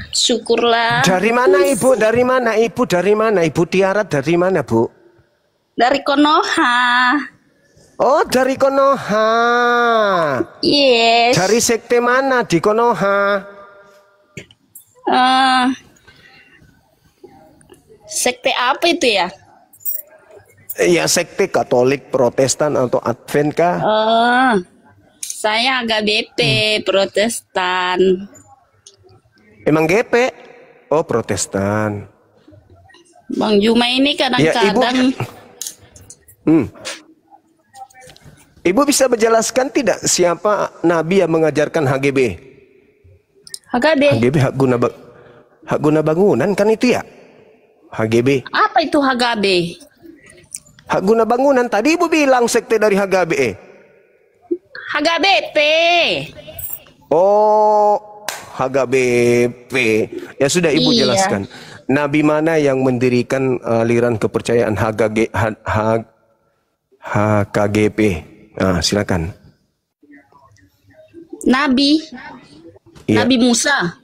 Speaker 12: Syukurlah.
Speaker 1: Dari mana Ibu? Dari mana? Ibu Tiara dari mana, Bu?
Speaker 12: Dari Konoha.
Speaker 1: Oh, dari Konoha.
Speaker 12: Yes.
Speaker 1: Dari sekte mana di Konoha?
Speaker 12: Sekte apa itu ya?
Speaker 1: Ya, sekte Katolik, Protestan atau Advent kah?
Speaker 12: Saya agak BP, Protestan.
Speaker 1: Emang GP? Oh, Protestan.
Speaker 12: Bang Juma ini kadang-kadang
Speaker 1: Ibu bisa menjelaskan tidak siapa nabi yang mengajarkan HGB? HGB hak guna bangunan kan itu ya? HGB.
Speaker 12: Apa itu HGB?
Speaker 1: Hak guna bangunan. Tadi Ibu bilang sekte dari HGB.
Speaker 12: HGBP.
Speaker 1: Oh, HGBP. Ya sudah Ibu jelaskan. Nabi mana yang mendirikan aliran kepercayaan HKGP? Nah, silakan.
Speaker 12: Nabi.
Speaker 1: Iya.
Speaker 12: Nabi Musa.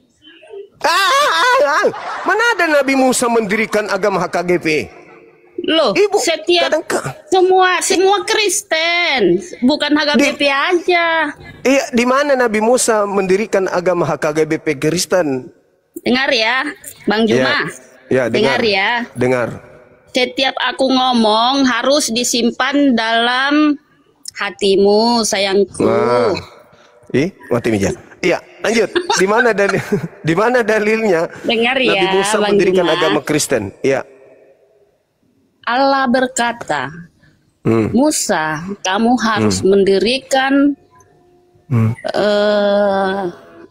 Speaker 1: Mana ada Nabi Musa mendirikan agama HKGP?
Speaker 12: Loh,
Speaker 1: Ibu,
Speaker 12: setiap semua Kristen, bukan HKBP aja.
Speaker 1: Iya, di mana Nabi Musa mendirikan agama HKGBP Kristen?
Speaker 12: Dengar ya, Bang Juma.
Speaker 1: Ya,
Speaker 12: dengar ya.
Speaker 1: Dengar.
Speaker 12: Setiap aku ngomong harus disimpan dalam hatimu, sayangku.
Speaker 1: Wah. Mati meja. Iya, lanjut. Di mana dalilnya?
Speaker 12: Dengar ya,
Speaker 1: Nabi Musa
Speaker 12: Bang
Speaker 1: mendirikan
Speaker 12: Juma.
Speaker 1: agama Kristen. Iya.
Speaker 12: Allah berkata, Musa, kamu harus mendirikan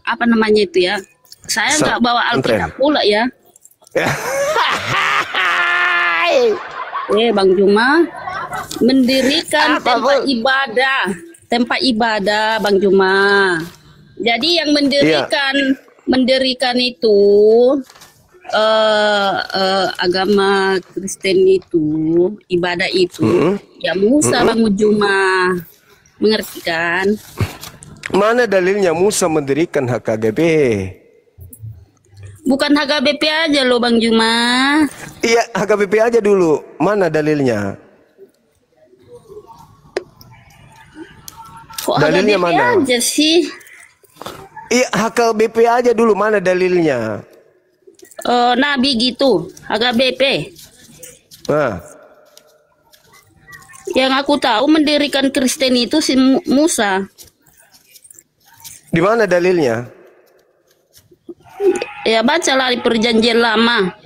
Speaker 12: apa namanya itu ya? Saya nggak bawa Alkitab pula ya. Bang Juma, mendirikan tempat ibadah, Bang Juma. Jadi yang mendirikan itu agama Kristen itu, ibadah itu, ya Musa, Bang Juma. Mengerti kan?
Speaker 1: Mana dalilnya Musa mendirikan HKGB?
Speaker 12: Bukan HKBP aja loh Bang Juma.
Speaker 1: Iya, HKBP aja dulu. Mana dalilnya?
Speaker 12: Kok
Speaker 1: dalilnya
Speaker 12: HKBP
Speaker 1: mana?
Speaker 12: aja sih?
Speaker 1: Iya, HKBP aja dulu. Mana dalilnya?
Speaker 12: Nabi gitu, HKBP.
Speaker 1: Nah.
Speaker 12: Yang aku tahu mendirikan Kristen itu si Musa.
Speaker 1: Di mana dalilnya?
Speaker 12: Ya bacalah di perjanjian lama.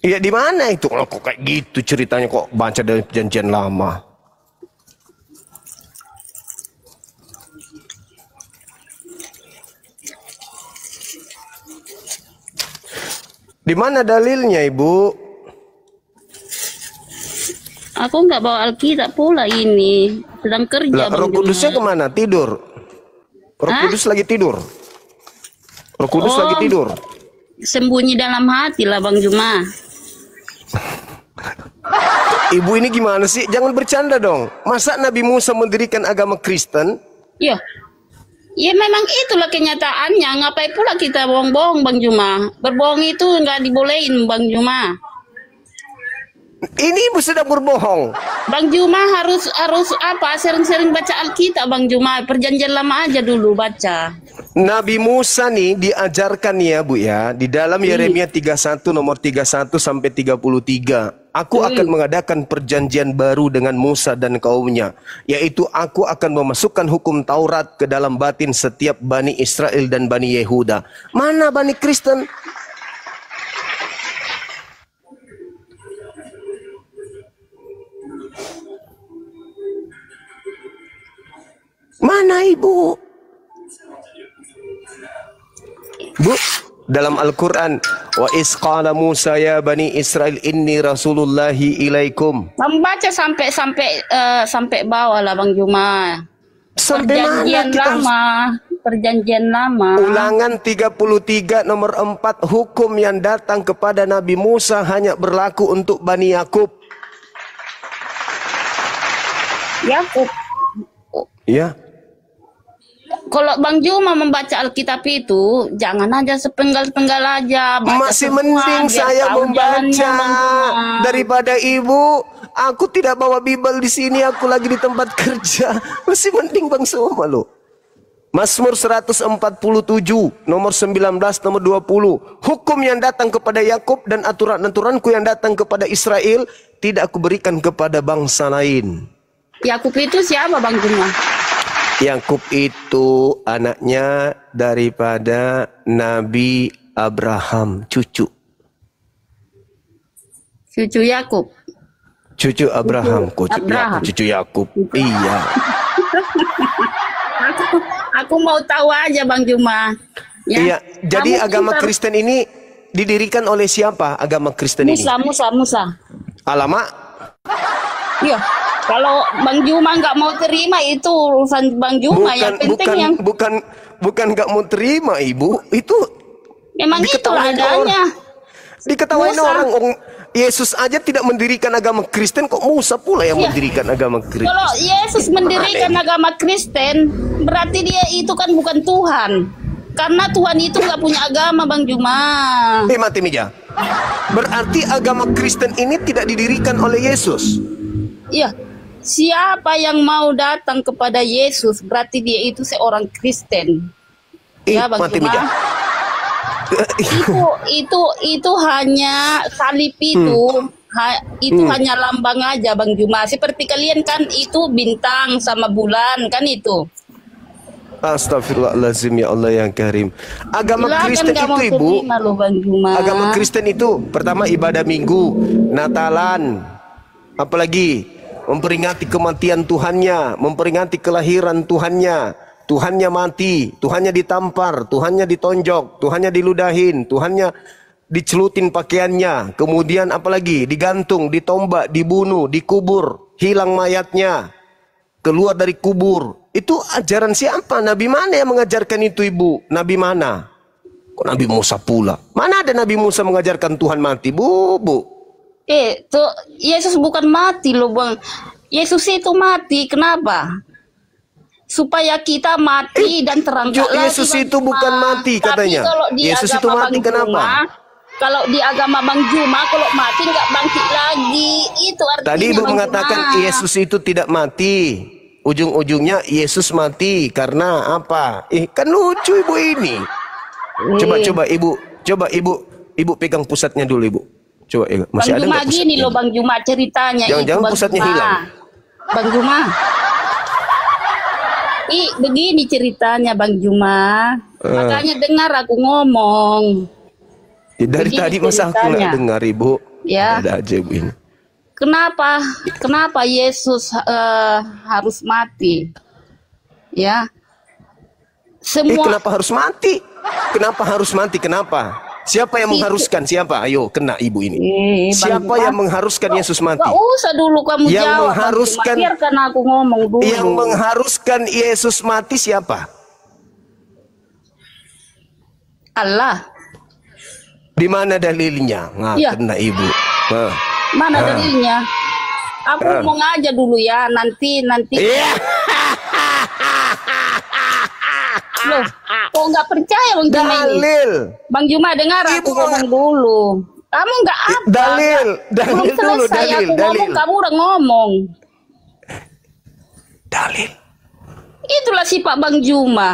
Speaker 1: Iya di mana itu? Kalau kok kayak gitu ceritanya kok baca dari perjanjian lama. Di mana dalilnya, Ibu?
Speaker 12: Aku nggak bawa Alkitab pula ini. Sedang kerja.
Speaker 1: Lah, Roh Kudusnya kemana? Tidur. Roh Kudus lagi tidur. Roh Kudus lagi tidur.
Speaker 12: Sembunyi dalam hati lah Bang Juma.
Speaker 1: Ibu ini gimana sih? Jangan bercanda dong. Masa Nabi Musa mendirikan agama Kristen?
Speaker 12: Iya. Ya memang itulah kenyataannya. Ngapain pula kita bohong-bohong Bang Juma? Berbohong itu nggak dibolehin Bang Juma.
Speaker 1: Ini ibu sedang berbohong.
Speaker 12: Bang Juma harus apa? Sering-sering baca Alkitab Bang Juma. Perjanjian lama aja dulu baca.
Speaker 1: Nabi Musa nih diajarkan ya Bu ya di dalam Yeremia 31 nomor 31 sampai 33. Aku akan mengadakan perjanjian baru dengan Musa dan kaumnya, yaitu aku akan memasukkan hukum Taurat ke dalam batin setiap Bani Israel dan Bani Yehuda. Mana Bani Kristen? Mana Ibu? Bu, dalam Al-Quran, wa isqala Musa ya Bani Israel inni rasulullahi ilaikum.
Speaker 12: Membaca sampai bawah lah Bang Juma.
Speaker 1: Sampai
Speaker 12: Perjanjian lama. Perjanjian lama.
Speaker 1: Ulangan 33 nomor 4, hukum yang datang kepada Nabi Musa hanya berlaku untuk Bani Yakub.
Speaker 12: Yakub.
Speaker 1: Ya.
Speaker 12: Kalau Bang Juma membaca Alkitab itu, jangan aja sepenggal-penggal aja. Baca
Speaker 1: Masih
Speaker 12: semua,
Speaker 1: mending
Speaker 12: biar
Speaker 1: saya
Speaker 12: tahu
Speaker 1: membaca
Speaker 12: jalannya,
Speaker 1: daripada Ibu. Aku tidak bawa Bible di sini, aku lagi di tempat kerja. Masih mending Bang Soma loh. Mazmur 147 nomor 19 nomor 20. Hukum yang datang kepada Yakub dan aturan-aturanku yang datang kepada Israel tidak aku berikan kepada bangsa lain.
Speaker 12: Yakub itu siapa Bang Juma?
Speaker 1: Yakub itu anaknya daripada Nabi Abraham, cucu.
Speaker 12: Cucu Yakub.
Speaker 1: Cucu Abraham, cucu Yakub. Iya.
Speaker 12: Aku mau tahu aja Bang Juma. Ya.
Speaker 1: Iya, jadi
Speaker 12: Kamu
Speaker 1: agama Kristen ini didirikan oleh siapa? Agama Kristen ini?
Speaker 12: Musa.
Speaker 1: Alamak.
Speaker 12: Iya. Kalau Bang Juma nggak mau terima itu urusan Bang Juma. Yang penting
Speaker 1: bukan nggak mau terima Ibu. Itu
Speaker 12: memang itulah adanya.
Speaker 1: Diketawain orang Yesus aja tidak mendirikan agama Kristen, kok Musa pula yang mendirikan agama Kristen?
Speaker 12: Kalau Yesus mendirikan agama Kristen, berarti dia itu kan bukan Tuhan. Karena Tuhan itu nggak punya agama Bang Juma.
Speaker 1: Mati meja. Berarti agama Kristen ini tidak didirikan oleh Yesus.
Speaker 12: Iya. Siapa yang mau datang kepada Yesus, berarti dia itu seorang Kristen. Ya Bang Juma. itu hanya salib itu hanya lambang aja Bang Juma. Seperti kalian kan itu bintang sama bulan kan itu.
Speaker 1: Astagfirullahaladzim ya Allah yang karim. Agama Kristen itu Ibu. Agama Kristen itu pertama ibadah Minggu, Natalan, apalagi memperingati kematian Tuhannya, memperingati kelahiran Tuhannya. Tuhannya mati, Tuhannya ditampar, Tuhannya ditonjok, Tuhannya diludahin, Tuhannya dicelutin pakaiannya. Kemudian apalagi digantung, ditombak, dibunuh, dikubur, hilang mayatnya, keluar dari kubur. Itu ajaran siapa? Nabi mana yang mengajarkan itu Ibu? Nabi mana? Kok Nabi Musa pula? Mana ada Nabi Musa mengajarkan Tuhan mati? Bu.
Speaker 12: Tuh Yesus bukan mati loh Bang. Yesus itu mati, kenapa? Supaya kita mati dan terangkat lagi.
Speaker 1: Yesus itu bukan mati katanya. Yesus itu mati kenapa?
Speaker 12: Kalau di agama Bang Juma, kalau mati nggak bangkit lagi. Itu artinya
Speaker 1: tadi Ibu
Speaker 12: Bang
Speaker 1: mengatakan
Speaker 12: Juma.
Speaker 1: Yesus itu tidak mati. Ujung-ujungnya Yesus mati karena apa? Kan lucu Ibu ini. Coba Ibu pegang pusatnya dulu Ibu. Coba masih
Speaker 12: Bang
Speaker 1: ada
Speaker 12: Juma
Speaker 1: nggak
Speaker 12: gini loh Bang Juma ceritanya.
Speaker 1: Jangan-jangan pusatnya hilang.
Speaker 12: Bang Juma. Begini ceritanya Bang Juma. Makanya dengar aku ngomong.
Speaker 1: Dari
Speaker 12: Begini
Speaker 1: tadi masa aku
Speaker 12: ceritanya.
Speaker 1: nggak dengar Ibu?
Speaker 12: Ya.
Speaker 1: Ada aja Ibu ini.
Speaker 12: Kenapa Yesus harus mati? Ya. Semua
Speaker 1: Kenapa harus mati? Kenapa harus mati? Kenapa? Siapa yang mengharuskan? Siapa? Ayo, kena Ibu ini. Siapa yang mengharuskan Yesus mati?
Speaker 12: Gak usah dulu kamu
Speaker 1: Yang
Speaker 12: jawab.
Speaker 1: mengharuskan,
Speaker 12: Biarkan aku ngomong dulu.
Speaker 1: yang mengharuskan Yesus mati siapa?
Speaker 12: Allah.
Speaker 1: Di mana dalilnya? Nah,
Speaker 12: Iya.
Speaker 1: kena Ibu. Nah.
Speaker 12: Mana
Speaker 1: Ah.
Speaker 12: dalilnya? Aku ngomong aja dulu ya. Nanti. Loh, kok nggak percaya Bang Juma ini?
Speaker 1: Dalil.
Speaker 12: Bang Juma dengar aku ngomong dulu. Kamu nggak apa?
Speaker 1: Dalil
Speaker 12: Belum
Speaker 1: dulu,
Speaker 12: selesai
Speaker 1: dalil,
Speaker 12: aku ngomong,
Speaker 1: dalil.
Speaker 12: kamu udah ngomong.
Speaker 1: Dalil.
Speaker 12: Itulah sifat Bang Juma.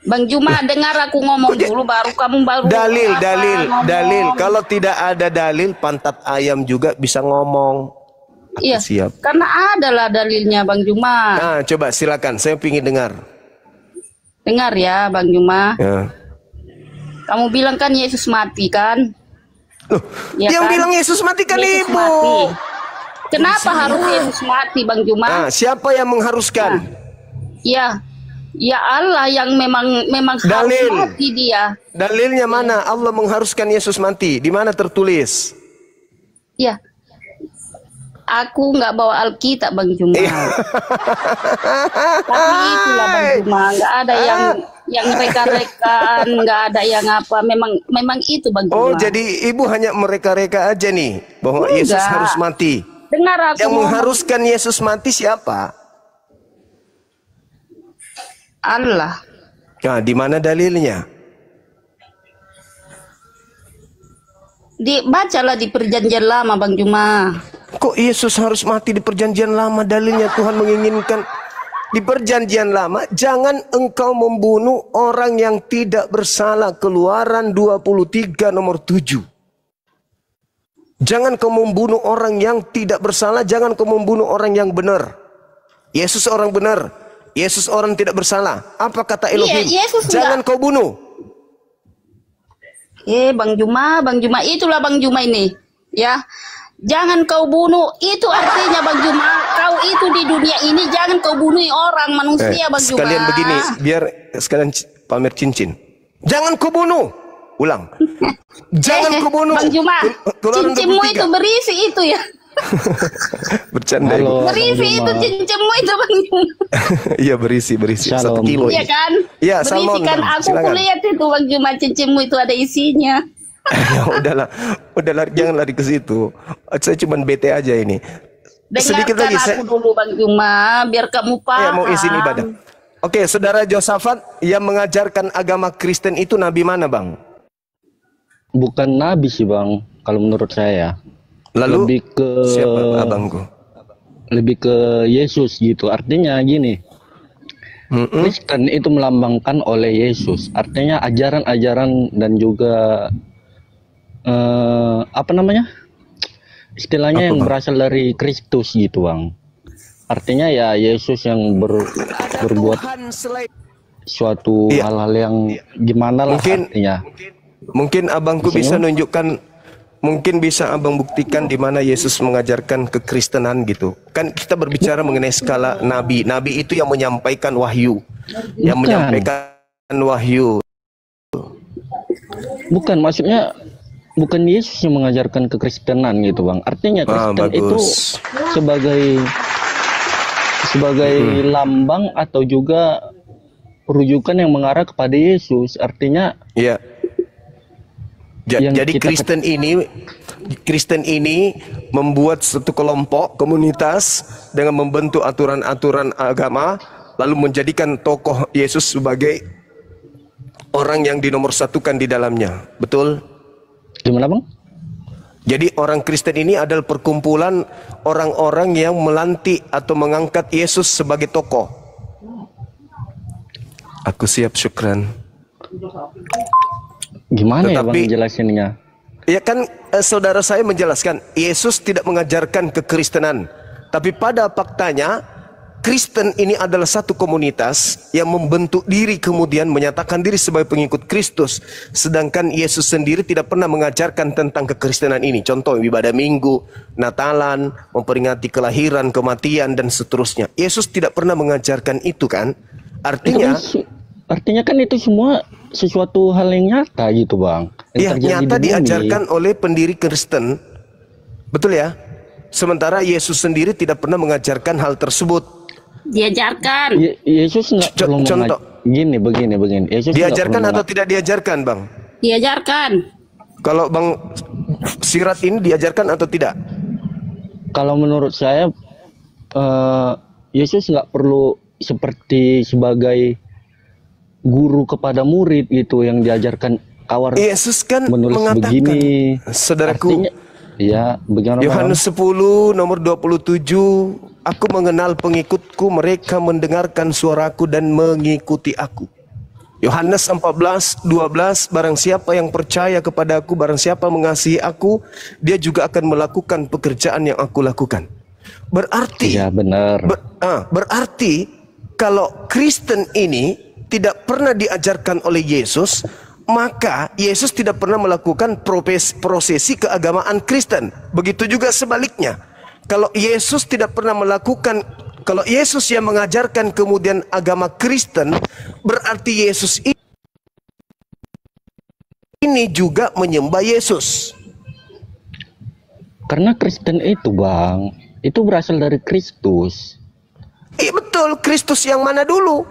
Speaker 12: Bang Juma dengar aku ngomong dulu, baru
Speaker 1: Dalil,
Speaker 12: apa,
Speaker 1: dalil,
Speaker 12: ngomong.
Speaker 1: dalil. Kalau tidak ada dalil, pantat ayam juga bisa ngomong.
Speaker 12: Iya,
Speaker 1: siap.
Speaker 12: karena adalah dalilnya Bang Juma.
Speaker 1: Nah, coba silakan. Saya ingin dengar.
Speaker 12: Dengar ya Bang Juma.
Speaker 1: Ya.
Speaker 12: Kamu bilang kan Yesus mati kan? Ya
Speaker 1: Yang
Speaker 12: kan?
Speaker 1: bilang Yesus mati kan
Speaker 12: Yesus
Speaker 1: Ibu.
Speaker 12: mati. Kenapa harus Yesus mati Bang Juma?
Speaker 1: Nah, siapa yang mengharuskan?
Speaker 12: Ya, ya Allah yang memang harus
Speaker 1: Dalil.
Speaker 12: mati dia.
Speaker 1: Dalilnya mana? Allah mengharuskan Yesus mati. Di mana tertulis?
Speaker 12: Ya, aku nggak bawa Alkitab Bang Juma. Tapi itulah Bang Juma, nggak ada yang reka-rekaan, nggak ada yang apa. Memang itu Bang Juma.
Speaker 1: Oh, jadi Ibu hanya mereka-reka aja nih bahwa Yesus
Speaker 12: Enggak.
Speaker 1: harus mati.
Speaker 12: Dengar aku
Speaker 1: Yang
Speaker 12: ngomong.
Speaker 1: mengharuskan Yesus mati siapa?
Speaker 12: Allah.
Speaker 1: Nah, di mana dalilnya?
Speaker 12: Bacalah di Perjanjian Lama Bang Juma.
Speaker 1: Kok Yesus harus mati di perjanjian lama? Dalilnya Tuhan menginginkan di perjanjian lama, jangan engkau membunuh orang yang tidak bersalah. Keluaran 23 nomor 7. Jangan kau membunuh orang yang tidak bersalah, jangan kau membunuh orang yang benar. Yesus orang benar, Yesus orang tidak bersalah. Apa kata Elohim?
Speaker 12: Iya, Yesus
Speaker 1: Jangan kau bunuh.
Speaker 12: Bang Juma, itulah Bang Juma ini. Ya. Jangan kau bunuh, itu artinya Bang Juma, kau itu di dunia ini jangan kau bunuh orang manusia Bang Juma.
Speaker 1: Sekalian begini, biar sekalian pamer cincin. Jangan kau bunuh. Ulang. Jangan kau bunuh.
Speaker 12: Bang Juma,
Speaker 1: Keluaran
Speaker 12: cincinmu
Speaker 1: 23.
Speaker 12: itu berisi itu ya.
Speaker 1: Bercanda.
Speaker 13: Halo,
Speaker 12: Berisi
Speaker 13: Bang
Speaker 12: itu
Speaker 13: Juma.
Speaker 12: cincinmu itu Bang Juma.
Speaker 1: Iya berisi 1
Speaker 13: Shalom.
Speaker 1: kilo.
Speaker 12: Iya kan?
Speaker 1: Iya,
Speaker 12: Berisi
Speaker 1: salmon.
Speaker 12: kan aku
Speaker 1: Silakan.
Speaker 12: kulihat itu Bang Juma, cincinmu itu ada isinya.
Speaker 1: Ya udahlah, jangan lari ke situ. Saya cuma bete aja ini. Sedikit
Speaker 12: Dengarkan
Speaker 1: lagi
Speaker 12: aku dulu Bang Juma, biar kamu paham.
Speaker 1: Ya, mau izin ibadah. Oke, saudara Josafat yang mengajarkan agama Kristen itu nabi mana, Bang?
Speaker 13: Bukan nabi sih Bang, kalau menurut saya.
Speaker 1: Lalu
Speaker 13: lebih ke
Speaker 1: siapa abangku?
Speaker 13: Lebih ke Yesus gitu. Artinya gini. Kristen itu melambangkan oleh Yesus. Artinya ajaran-ajaran dan juga apa namanya? Istilahnya yang berasal dari Kristus gitu, Bang. Artinya ya Yesus yang berbuat suatu hal-hal yang gimana lah artinya.
Speaker 1: Mungkin abangku bisa nunjukkan, mungkin bisa abang buktikan di mana Yesus mengajarkan kekristenan gitu. Kan kita berbicara mengenai skala nabi. Nabi itu yang menyampaikan wahyu. Yang
Speaker 13: Bukan.
Speaker 1: menyampaikan wahyu.
Speaker 13: Bukan, maksudnya bukan Yesus yang mengajarkan kekristenan gitu, Bang. Artinya Kristen itu
Speaker 1: bagus.
Speaker 13: sebagai lambang atau juga rujukan yang mengarah kepada Yesus. Artinya
Speaker 1: Iya.
Speaker 13: Yang
Speaker 1: Jadi
Speaker 13: kita
Speaker 1: Kristen ini membuat satu kelompok komunitas dengan membentuk aturan-aturan agama, lalu menjadikan tokoh Yesus sebagai orang yang dinomorsatukan di dalamnya. Betul?
Speaker 13: Gimana, Bang?
Speaker 1: Jadi orang Kristen ini adalah perkumpulan orang-orang yang melantik atau mengangkat Yesus sebagai tokoh. Aku siap, syukran.
Speaker 13: Gimana ya, Bang,
Speaker 1: Tetapi-
Speaker 13: jelasinnya?
Speaker 1: Ya kan saudara saya menjelaskan Yesus tidak mengajarkan kekristenan, tapi pada faktanya Kristen ini adalah satu komunitas yang membentuk diri kemudian menyatakan diri sebagai pengikut Kristus. Sedangkan Yesus sendiri tidak pernah mengajarkan tentang kekristenan ini. Contoh ibadah minggu, Natalan, memperingati kelahiran, kematian, dan seterusnya. Yesus tidak pernah mengajarkan itu kan. Artinya
Speaker 13: kan itu semua sesuatu hal yang nyata gitu Bang.
Speaker 1: Iya, nyata diajarkan oleh pendiri Kristen. Betul ya? Sementara Yesus sendiri tidak pernah mengajarkan hal tersebut.
Speaker 12: Diajarkan.
Speaker 13: Yesus nggak perlu
Speaker 1: contoh.
Speaker 13: Begini. Yesus
Speaker 1: diajarkan atau tidak diajarkan, Bang?
Speaker 12: Diajarkan.
Speaker 1: Kalau Bang Sirat ini diajarkan atau tidak?
Speaker 13: Kalau menurut saya, Yesus nggak perlu seperti sebagai guru kepada murid gitu yang diajarkan kawar.
Speaker 1: Yesus kan
Speaker 13: menulis
Speaker 1: mengatakan,
Speaker 13: begini,
Speaker 1: saudaraku.
Speaker 13: Artinya, ya, bagaimana
Speaker 1: Yohanes 10 nomor 27, aku mengenal pengikutku, mereka mendengarkan suaraku dan mengikuti aku. Yohanes 14:12, barang siapa yang percaya kepada aku, barang siapa mengasihi aku, dia juga akan melakukan pekerjaan yang aku lakukan. Berarti,
Speaker 13: ya benar.
Speaker 1: Berarti kalau Kristen ini tidak pernah diajarkan oleh Yesus, maka Yesus tidak pernah melakukan prosesi keagamaan Kristen. Begitu juga sebaliknya. Kalau Yesus tidak pernah melakukan, kalau Yesus yang mengajarkan kemudian agama Kristen, berarti Yesus ini juga menyembah Yesus.
Speaker 13: Karena Kristen itu Bang, itu berasal dari Kristus.
Speaker 1: Iya betul, Kristus yang mana dulu?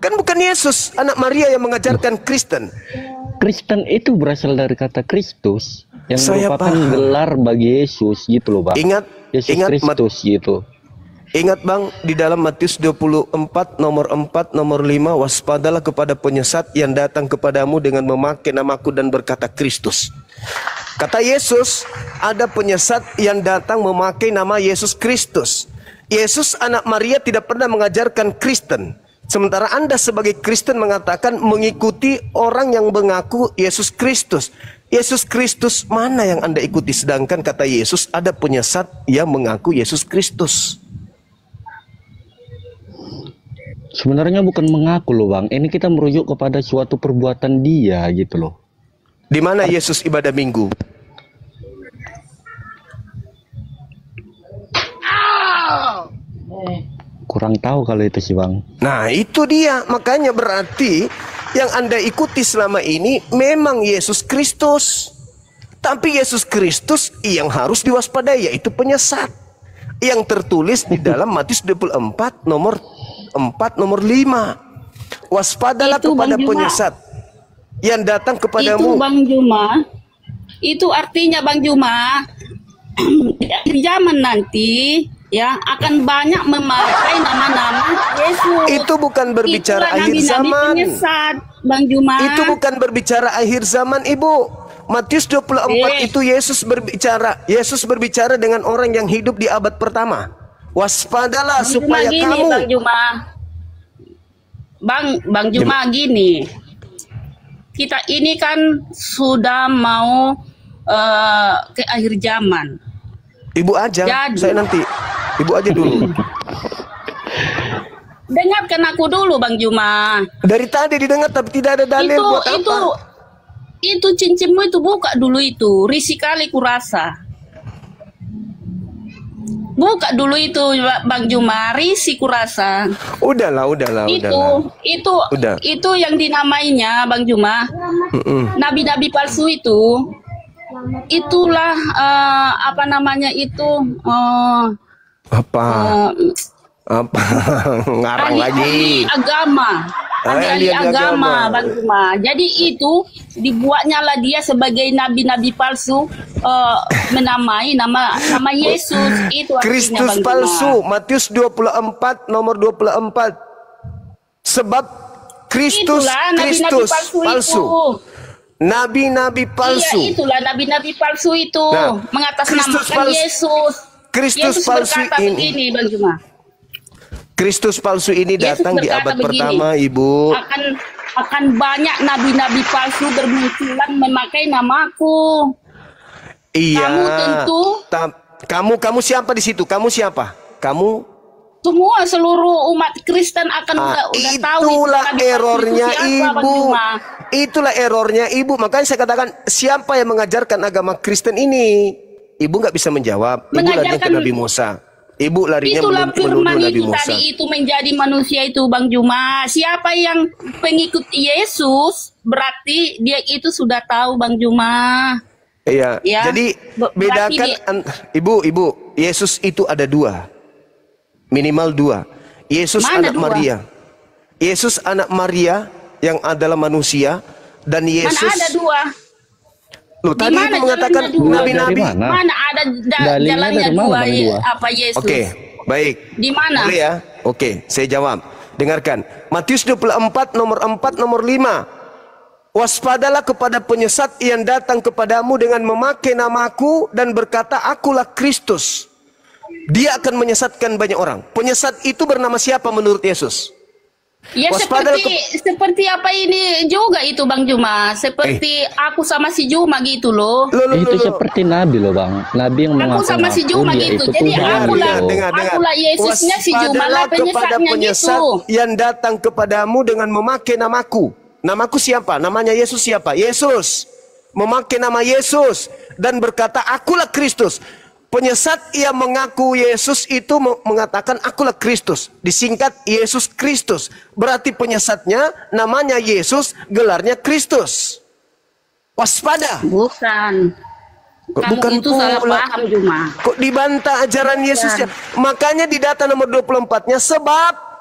Speaker 1: Kan bukan Yesus, anak Maria yang mengajarkan Kristen.
Speaker 13: Kristen itu berasal dari kata Kristus yang
Speaker 1: Saya
Speaker 13: merupakan
Speaker 1: paham.
Speaker 13: gelar bagi Yesus gitu loh Bang.
Speaker 1: Ingat
Speaker 13: Kristus gitu.
Speaker 1: Ingat Bang, di dalam Matius 24 nomor 4 nomor 5, waspadalah kepada penyesat yang datang kepadamu dengan memakai namaku dan berkata Kristus. Kata Yesus, ada penyesat yang datang memakai nama Yesus Kristus. Yesus anak Maria tidak pernah mengajarkan Kristen. Sementara Anda sebagai Kristen mengatakan mengikuti orang yang mengaku Yesus Kristus. Yesus Kristus mana yang Anda ikuti? Sedangkan kata Yesus ada penyesat yang mengaku Yesus Kristus.
Speaker 13: Sebenarnya bukan mengaku loh Bang. Ini kita merujuk kepada suatu perbuatan dia gitu loh.
Speaker 1: Di mana Yesus ibadah minggu?
Speaker 13: Kurang tahu kalau itu sih Bang.
Speaker 1: Nah itu dia, makanya berarti yang Anda ikuti selama ini memang Yesus Kristus. Tapi Yesus Kristus yang harus diwaspadai yaitu penyesat. Yang tertulis di dalam Matius 24 nomor 4 nomor 5. Waspadalah
Speaker 12: Itu,
Speaker 1: kepada
Speaker 12: Bang Juma.
Speaker 1: penyesat yang datang kepadamu.
Speaker 12: Itu Bang Juma. Itu artinya Bang Juma di akhir zaman nanti ya akan banyak memakai nama-nama Yesus.
Speaker 1: Itu bukan berbicara
Speaker 12: Itulah
Speaker 1: akhir
Speaker 12: nabi-nabi
Speaker 1: zaman.
Speaker 12: penyesat, Bang Juma.
Speaker 1: Itu bukan berbicara akhir zaman, Ibu. Matius 24 itu Yesus berbicara. Yesus berbicara dengan orang yang hidup di abad pertama. Waspadalah
Speaker 12: Bang
Speaker 1: supaya
Speaker 12: Juma gini,
Speaker 1: kamu.
Speaker 12: Bang Juma. Bang Juma gini. Kita ini kan sudah mau ke akhir zaman.
Speaker 1: Ibu aja,
Speaker 12: Jadi.
Speaker 1: saya nanti. Ibu aja dulu.
Speaker 12: Dengarkan aku dulu, Bang Juma.
Speaker 1: Dari tadi didengar tapi tidak ada dalil buat apa?
Speaker 12: Itu cincinmu itu buka dulu itu. Risih kali kurasa. Buka dulu itu Bang Juma, risih kurasa.
Speaker 1: Udahlah.
Speaker 12: Itu yang dinamainya Bang Juma. Nabi-nabi palsu itu. Itulah apa namanya itu
Speaker 1: apa ngarang lagi
Speaker 12: ahli agama Bang Juma. Jadi itu dibuatnya lah dia sebagai nabi-nabi palsu menamai nama Yesus. Itu artinya,
Speaker 1: Kristus
Speaker 12: Bang Juma.
Speaker 1: palsu. Matius 24 nomor 24. Sebab Kristus
Speaker 12: Itulah nabi-nabi palsu.
Speaker 1: Nabi-nabi palsu.
Speaker 12: Iya, itulah nabi-nabi palsu itu mengatasnamakan Yesus.
Speaker 1: Kristus
Speaker 12: Yesus
Speaker 1: palsu
Speaker 12: berkata
Speaker 1: ini.
Speaker 12: begini, Bang Juma.
Speaker 1: Kristus palsu ini
Speaker 12: Yesus
Speaker 1: datang di abad
Speaker 12: berkata begini,
Speaker 1: pertama, Ibu.
Speaker 12: Akan banyak nabi-nabi palsu bermunculan memakai namaku.
Speaker 1: Iya.
Speaker 12: Kamu tentu.
Speaker 1: Kamu siapa di situ? Kamu siapa? Kamu
Speaker 12: Semua seluruh umat Kristen akan udah tahu
Speaker 1: itulah
Speaker 12: itu
Speaker 1: errornya
Speaker 12: siapa, Bang
Speaker 1: ibu.
Speaker 12: Juma.
Speaker 1: Itulah errornya ibu. Makanya saya katakan, siapa yang mengajarkan agama Kristen ini? Ibu nggak bisa menjawab. Ibu larinya ke Nabi Musa. Ibu larinya
Speaker 12: Itulah
Speaker 1: menuduh
Speaker 12: firman
Speaker 1: Nabi
Speaker 12: itu
Speaker 1: Musa.
Speaker 12: tadi itu menjadi manusia itu, Bang Juma. Siapa yang pengikut Yesus berarti dia itu sudah tahu, Bang Juma.
Speaker 1: Iya.
Speaker 12: Ya,
Speaker 1: Jadi
Speaker 12: berarti
Speaker 1: bedakan ibu. Yesus itu ada dua. Minimal dua. Yesus
Speaker 12: Mana
Speaker 1: anak
Speaker 12: dua?
Speaker 1: Maria. Yesus anak Maria yang adalah manusia, dan Yesus.
Speaker 12: Mana ada dua?
Speaker 1: Loh, tadi
Speaker 12: Di mana
Speaker 1: itu mengatakan
Speaker 12: jalannya dua?
Speaker 1: nabi-nabi.
Speaker 12: Mana ada jalannya dua? Apa Yesus?
Speaker 1: Oke, baik.
Speaker 12: Di mana?
Speaker 1: Boleh ya? Oke, saya jawab. Dengarkan. Matius 24 nomor 4 nomor 5. Waspadalah kepada penyesat yang datang kepadamu dengan memakai namaku dan berkata, akulah Kristus. Dia akan menyesatkan banyak orang. Penyesat itu bernama siapa menurut Yesus?
Speaker 12: Ya seperti apa ini juga itu, Bang Juma. Seperti aku sama si Juma gitu loh.
Speaker 13: Itu seperti Nabi loh, Bang. Nabi yang
Speaker 12: Aku
Speaker 13: mengaku
Speaker 12: sama si Juma gitu. Jadi akulah Yesusnya, si Juma lah penyesatnya gitu.
Speaker 1: Yang datang kepadamu dengan memakai namaku. Namaku siapa? Namanya Yesus siapa? Yesus. Memakai nama Yesus dan berkata, akulah Kristus. Penyesat yang mengaku Yesus itu mengatakan akulah Kristus. Disingkat Yesus Kristus. Berarti penyesatnya namanya Yesus, gelarnya Kristus. Waspada.
Speaker 12: Bukan.
Speaker 1: Bukan
Speaker 12: itu salah paham, Juma.
Speaker 1: Kok dibantah ajaran Yesusnya? Makanya di data nomor 24-nya, sebab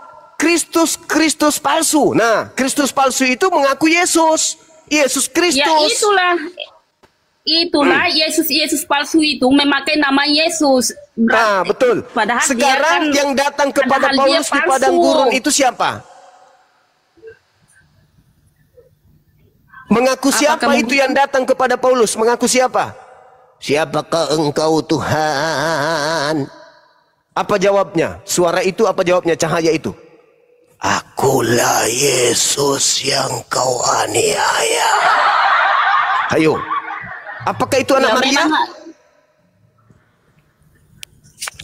Speaker 1: Kristus palsu. Nah, Kristus palsu itu mengaku Yesus. Yesus Kristus.
Speaker 12: Ya itulah Yesus palsu itu memakai nama Yesus.
Speaker 1: Nah, betul.
Speaker 12: Padahal
Speaker 1: sekarang
Speaker 12: dia kan,
Speaker 1: yang datang kepada Paulus di padang gurun itu siapa? Mengaku siapa itu yang datang kepada Paulus? Mengaku siapa? Siapakah engkau Tuhan? Apa jawabnya? Suara itu apa jawabnya? Cahaya itu. Akulah Yesus yang kau aniaya. Ayo. Apakah itu anak Maria?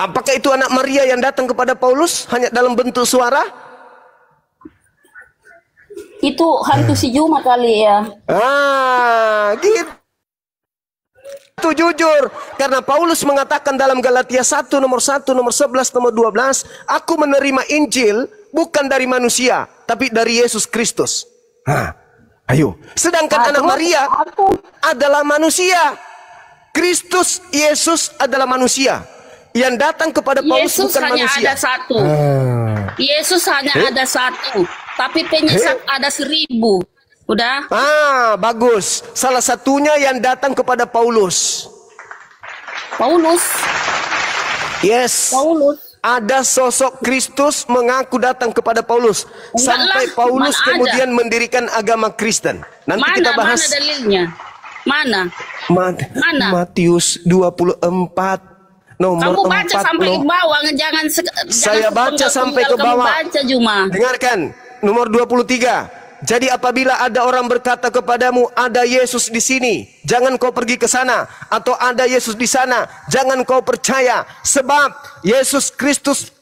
Speaker 1: Apakah itu anak Maria yang datang kepada Paulus hanya dalam bentuk suara?
Speaker 12: Itu hantu si Juma kali ya.
Speaker 1: Gitu. Itu jujur. Karena Paulus mengatakan dalam Galatia 1 nomor 1, nomor 11, nomor 12, aku menerima Injil bukan dari manusia, tapi dari Yesus Kristus. Ayo. Sedangkan anak Maria adalah manusia. Kristus Yesus adalah manusia. Yang datang kepada Paulus
Speaker 12: Yesus
Speaker 1: bukan
Speaker 12: hanya
Speaker 1: manusia.
Speaker 12: ada satu. Yesus hanya ada satu. Tapi penyesat ada 1000. Udah?
Speaker 1: Bagus. Salah satunya yang datang kepada Paulus. Yes. Ada sosok Kristus mengaku datang kepada Paulus. Sampai Paulus kemudian mendirikan agama Kristen. Nanti kita bahas.
Speaker 12: Mana dalilnya? Mana?
Speaker 1: Matius 24 nomor 4.
Speaker 12: Kamu baca sampai ke bawah, jangan
Speaker 1: saya baca sampai ke bawah.
Speaker 12: Baca, Juma.
Speaker 1: Dengarkan nomor 23. Jadi apabila ada orang berkata kepadamu, ada Yesus di sini, jangan kau pergi ke sana, atau ada Yesus di sana, jangan kau percaya, sebab Yesus Kristus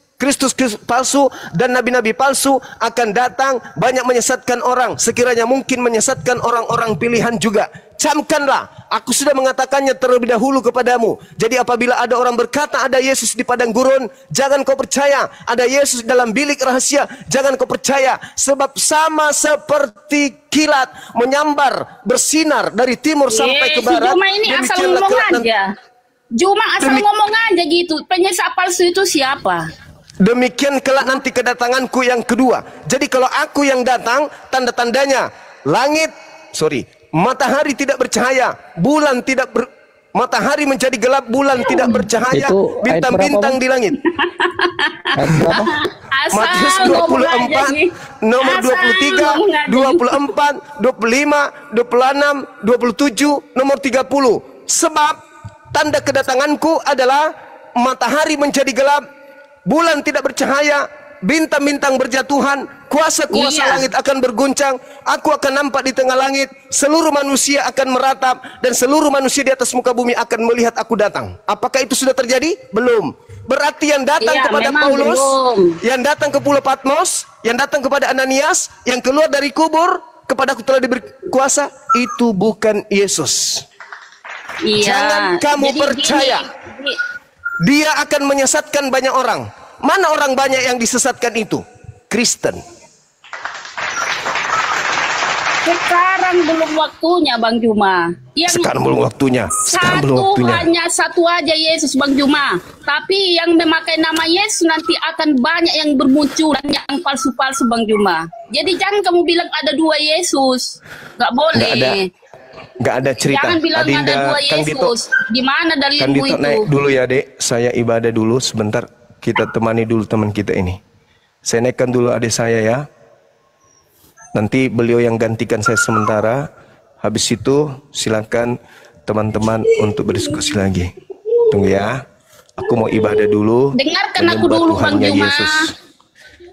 Speaker 1: palsu dan nabi-nabi palsu akan datang, banyak menyesatkan orang, sekiranya mungkin menyesatkan orang-orang pilihan juga. Camkanlah, aku sudah mengatakannya terlebih dahulu kepadamu. Jadi apabila ada orang berkata ada Yesus di padang gurun, jangan kau percaya. Ada Yesus dalam bilik rahasia, jangan kau percaya. Sebab sama seperti kilat menyambar bersinar dari timur sampai ke barat.
Speaker 12: Cuma ini asal ngomong aja. Cuma asal ngomong aja gitu. Penyesat palsu itu siapa?
Speaker 1: Demikian kelak nanti kedatanganku yang kedua. Jadi kalau aku yang datang, tanda-tandanya matahari tidak bercahaya, bulan tidak matahari menjadi gelap, bulan tidak bercahaya, bintang-bintang di langit. Matius 24 nomor 23, 24, 25, 26, 27, nomor 30. Sebab tanda kedatanganku adalah matahari menjadi gelap, bulan tidak bercahaya, bintang-bintang berjatuhan, kuasa-kuasa langit akan berguncang, aku akan nampak di tengah langit, seluruh manusia akan meratap, dan seluruh manusia di atas muka bumi akan melihat aku datang. Apakah itu sudah terjadi? Belum. Berarti yang datang kepada Paulus, yang datang ke Pulau Patmos, yang datang kepada Ananias, yang keluar dari kubur, kepada aku telah diberi kuasa, itu bukan Yesus. Jangan kamu percaya. Dia akan menyesatkan banyak orang. Mana orang banyak yang disesatkan itu? Kristen.
Speaker 12: Sekarang belum waktunya, Bang Juma.
Speaker 1: Sekarang belum waktunya.
Speaker 12: Hanya satu aja Yesus, Bang Juma. Tapi yang memakai nama Yesus nanti akan banyak yang bermunculan yang palsu-palsu, Bang Juma. Jadi jangan kamu bilang ada dua Yesus. Gak boleh.
Speaker 1: Gak ada cerita.
Speaker 12: Jangan bilang ada dua Yesus. Di mana dalilmu itu?
Speaker 1: Naik dulu ya, Dek. Saya ibadah dulu sebentar. Kita temani dulu teman kita ini. Saya naikkan dulu adik saya ya. Nanti beliau yang gantikan saya sementara. Habis itu silakan teman-teman untuk berdiskusi lagi. Tunggu ya. Aku mau ibadah dulu.
Speaker 12: Dengarkan aku dulu, Bang Juma.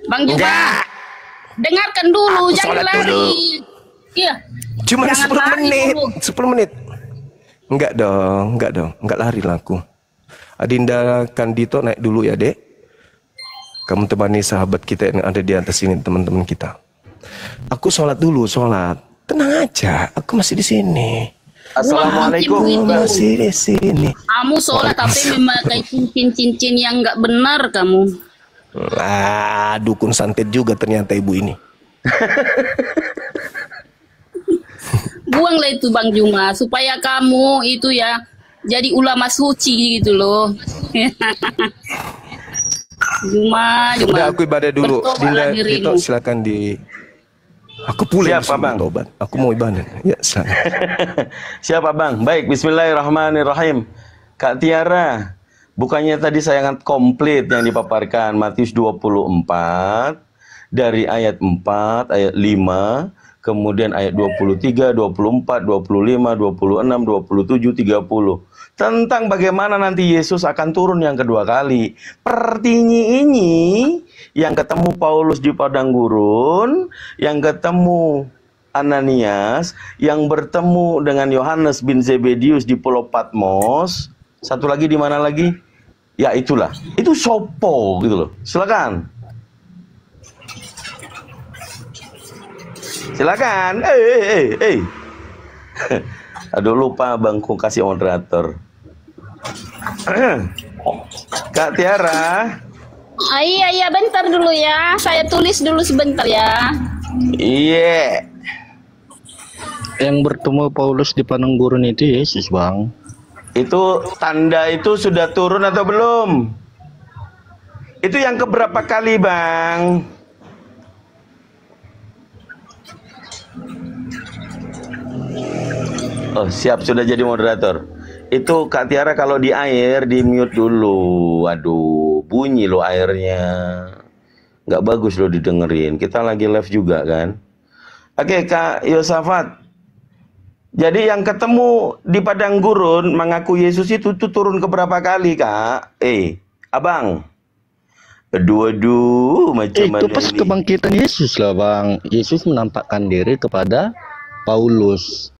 Speaker 12: Bang Juma. Dengarkan dulu, jangan lari. Iya.
Speaker 1: Cuma 10 menit. 10 menit. Enggak dong. Enggak lari lah aku. Adinda Kandito naik dulu ya, Dek. Kamu temani sahabat kita yang ada di atas ini, teman-teman kita. Aku sholat dulu, sholat. Tenang aja, aku masih di sini.
Speaker 8: Assalamualaikum.
Speaker 1: Masih di sini.
Speaker 12: Kamu sholat tapi memakai cincin-cincin yang nggak benar kamu.
Speaker 1: Lah, dukun santet juga ternyata ibu ini.
Speaker 12: Buanglah itu, Bang Juma, supaya kamu itu ya jadi ulama suci gitu loh. Juma.
Speaker 1: Udah, aku ibadah dulu. Dinda, Dito, silakan di. Aku pulang.
Speaker 8: Siapa, Bang?
Speaker 1: Tobat. Aku mau ibadah. Ya, silakan.
Speaker 8: Siapa, Bang? Baik, bismillahirrahmanirrahim. Kak Tiara, bukannya tadi sayangat komplit yang dipaparkan Matius 24 dari ayat 4, ayat 5, kemudian ayat 23, 24, 25, 26, 27, 30. Tentang bagaimana nanti Yesus akan turun yang kedua kali. Pertinyi ini yang ketemu Paulus di padang gurun, yang ketemu Ananias, yang bertemu dengan Yohanes bin Zebedius di Pulau Patmos. Satu lagi di mana lagi? Ya itulah. Itu sopo gitu loh. Silakan. Silakan. Aduh lupa bangku kasih moderator. Kak Tiara.
Speaker 12: Iya, bentar dulu ya. Saya tulis dulu sebentar ya.
Speaker 8: Iya.
Speaker 13: Yang bertemu Paulus di padang gurun itu Yesus, Bang.
Speaker 8: Itu tanda itu sudah turun atau belum? Itu yang keberapa kali, Bang? Oh, siap, sudah jadi moderator. Itu Kak Tiara kalau di air di mute dulu. Aduh, bunyi loh airnya. Nggak bagus loh didengerin. Kita lagi live juga kan. Oke, Kak Yosafat. Jadi yang ketemu di padang gurun mengaku Yesus itu turun ke berapa kali, Kak? Abang. Aduh, macam mana
Speaker 13: itu pas kebangkitan Yesus lah, Bang. Yesus menampakkan diri kepada Paulus.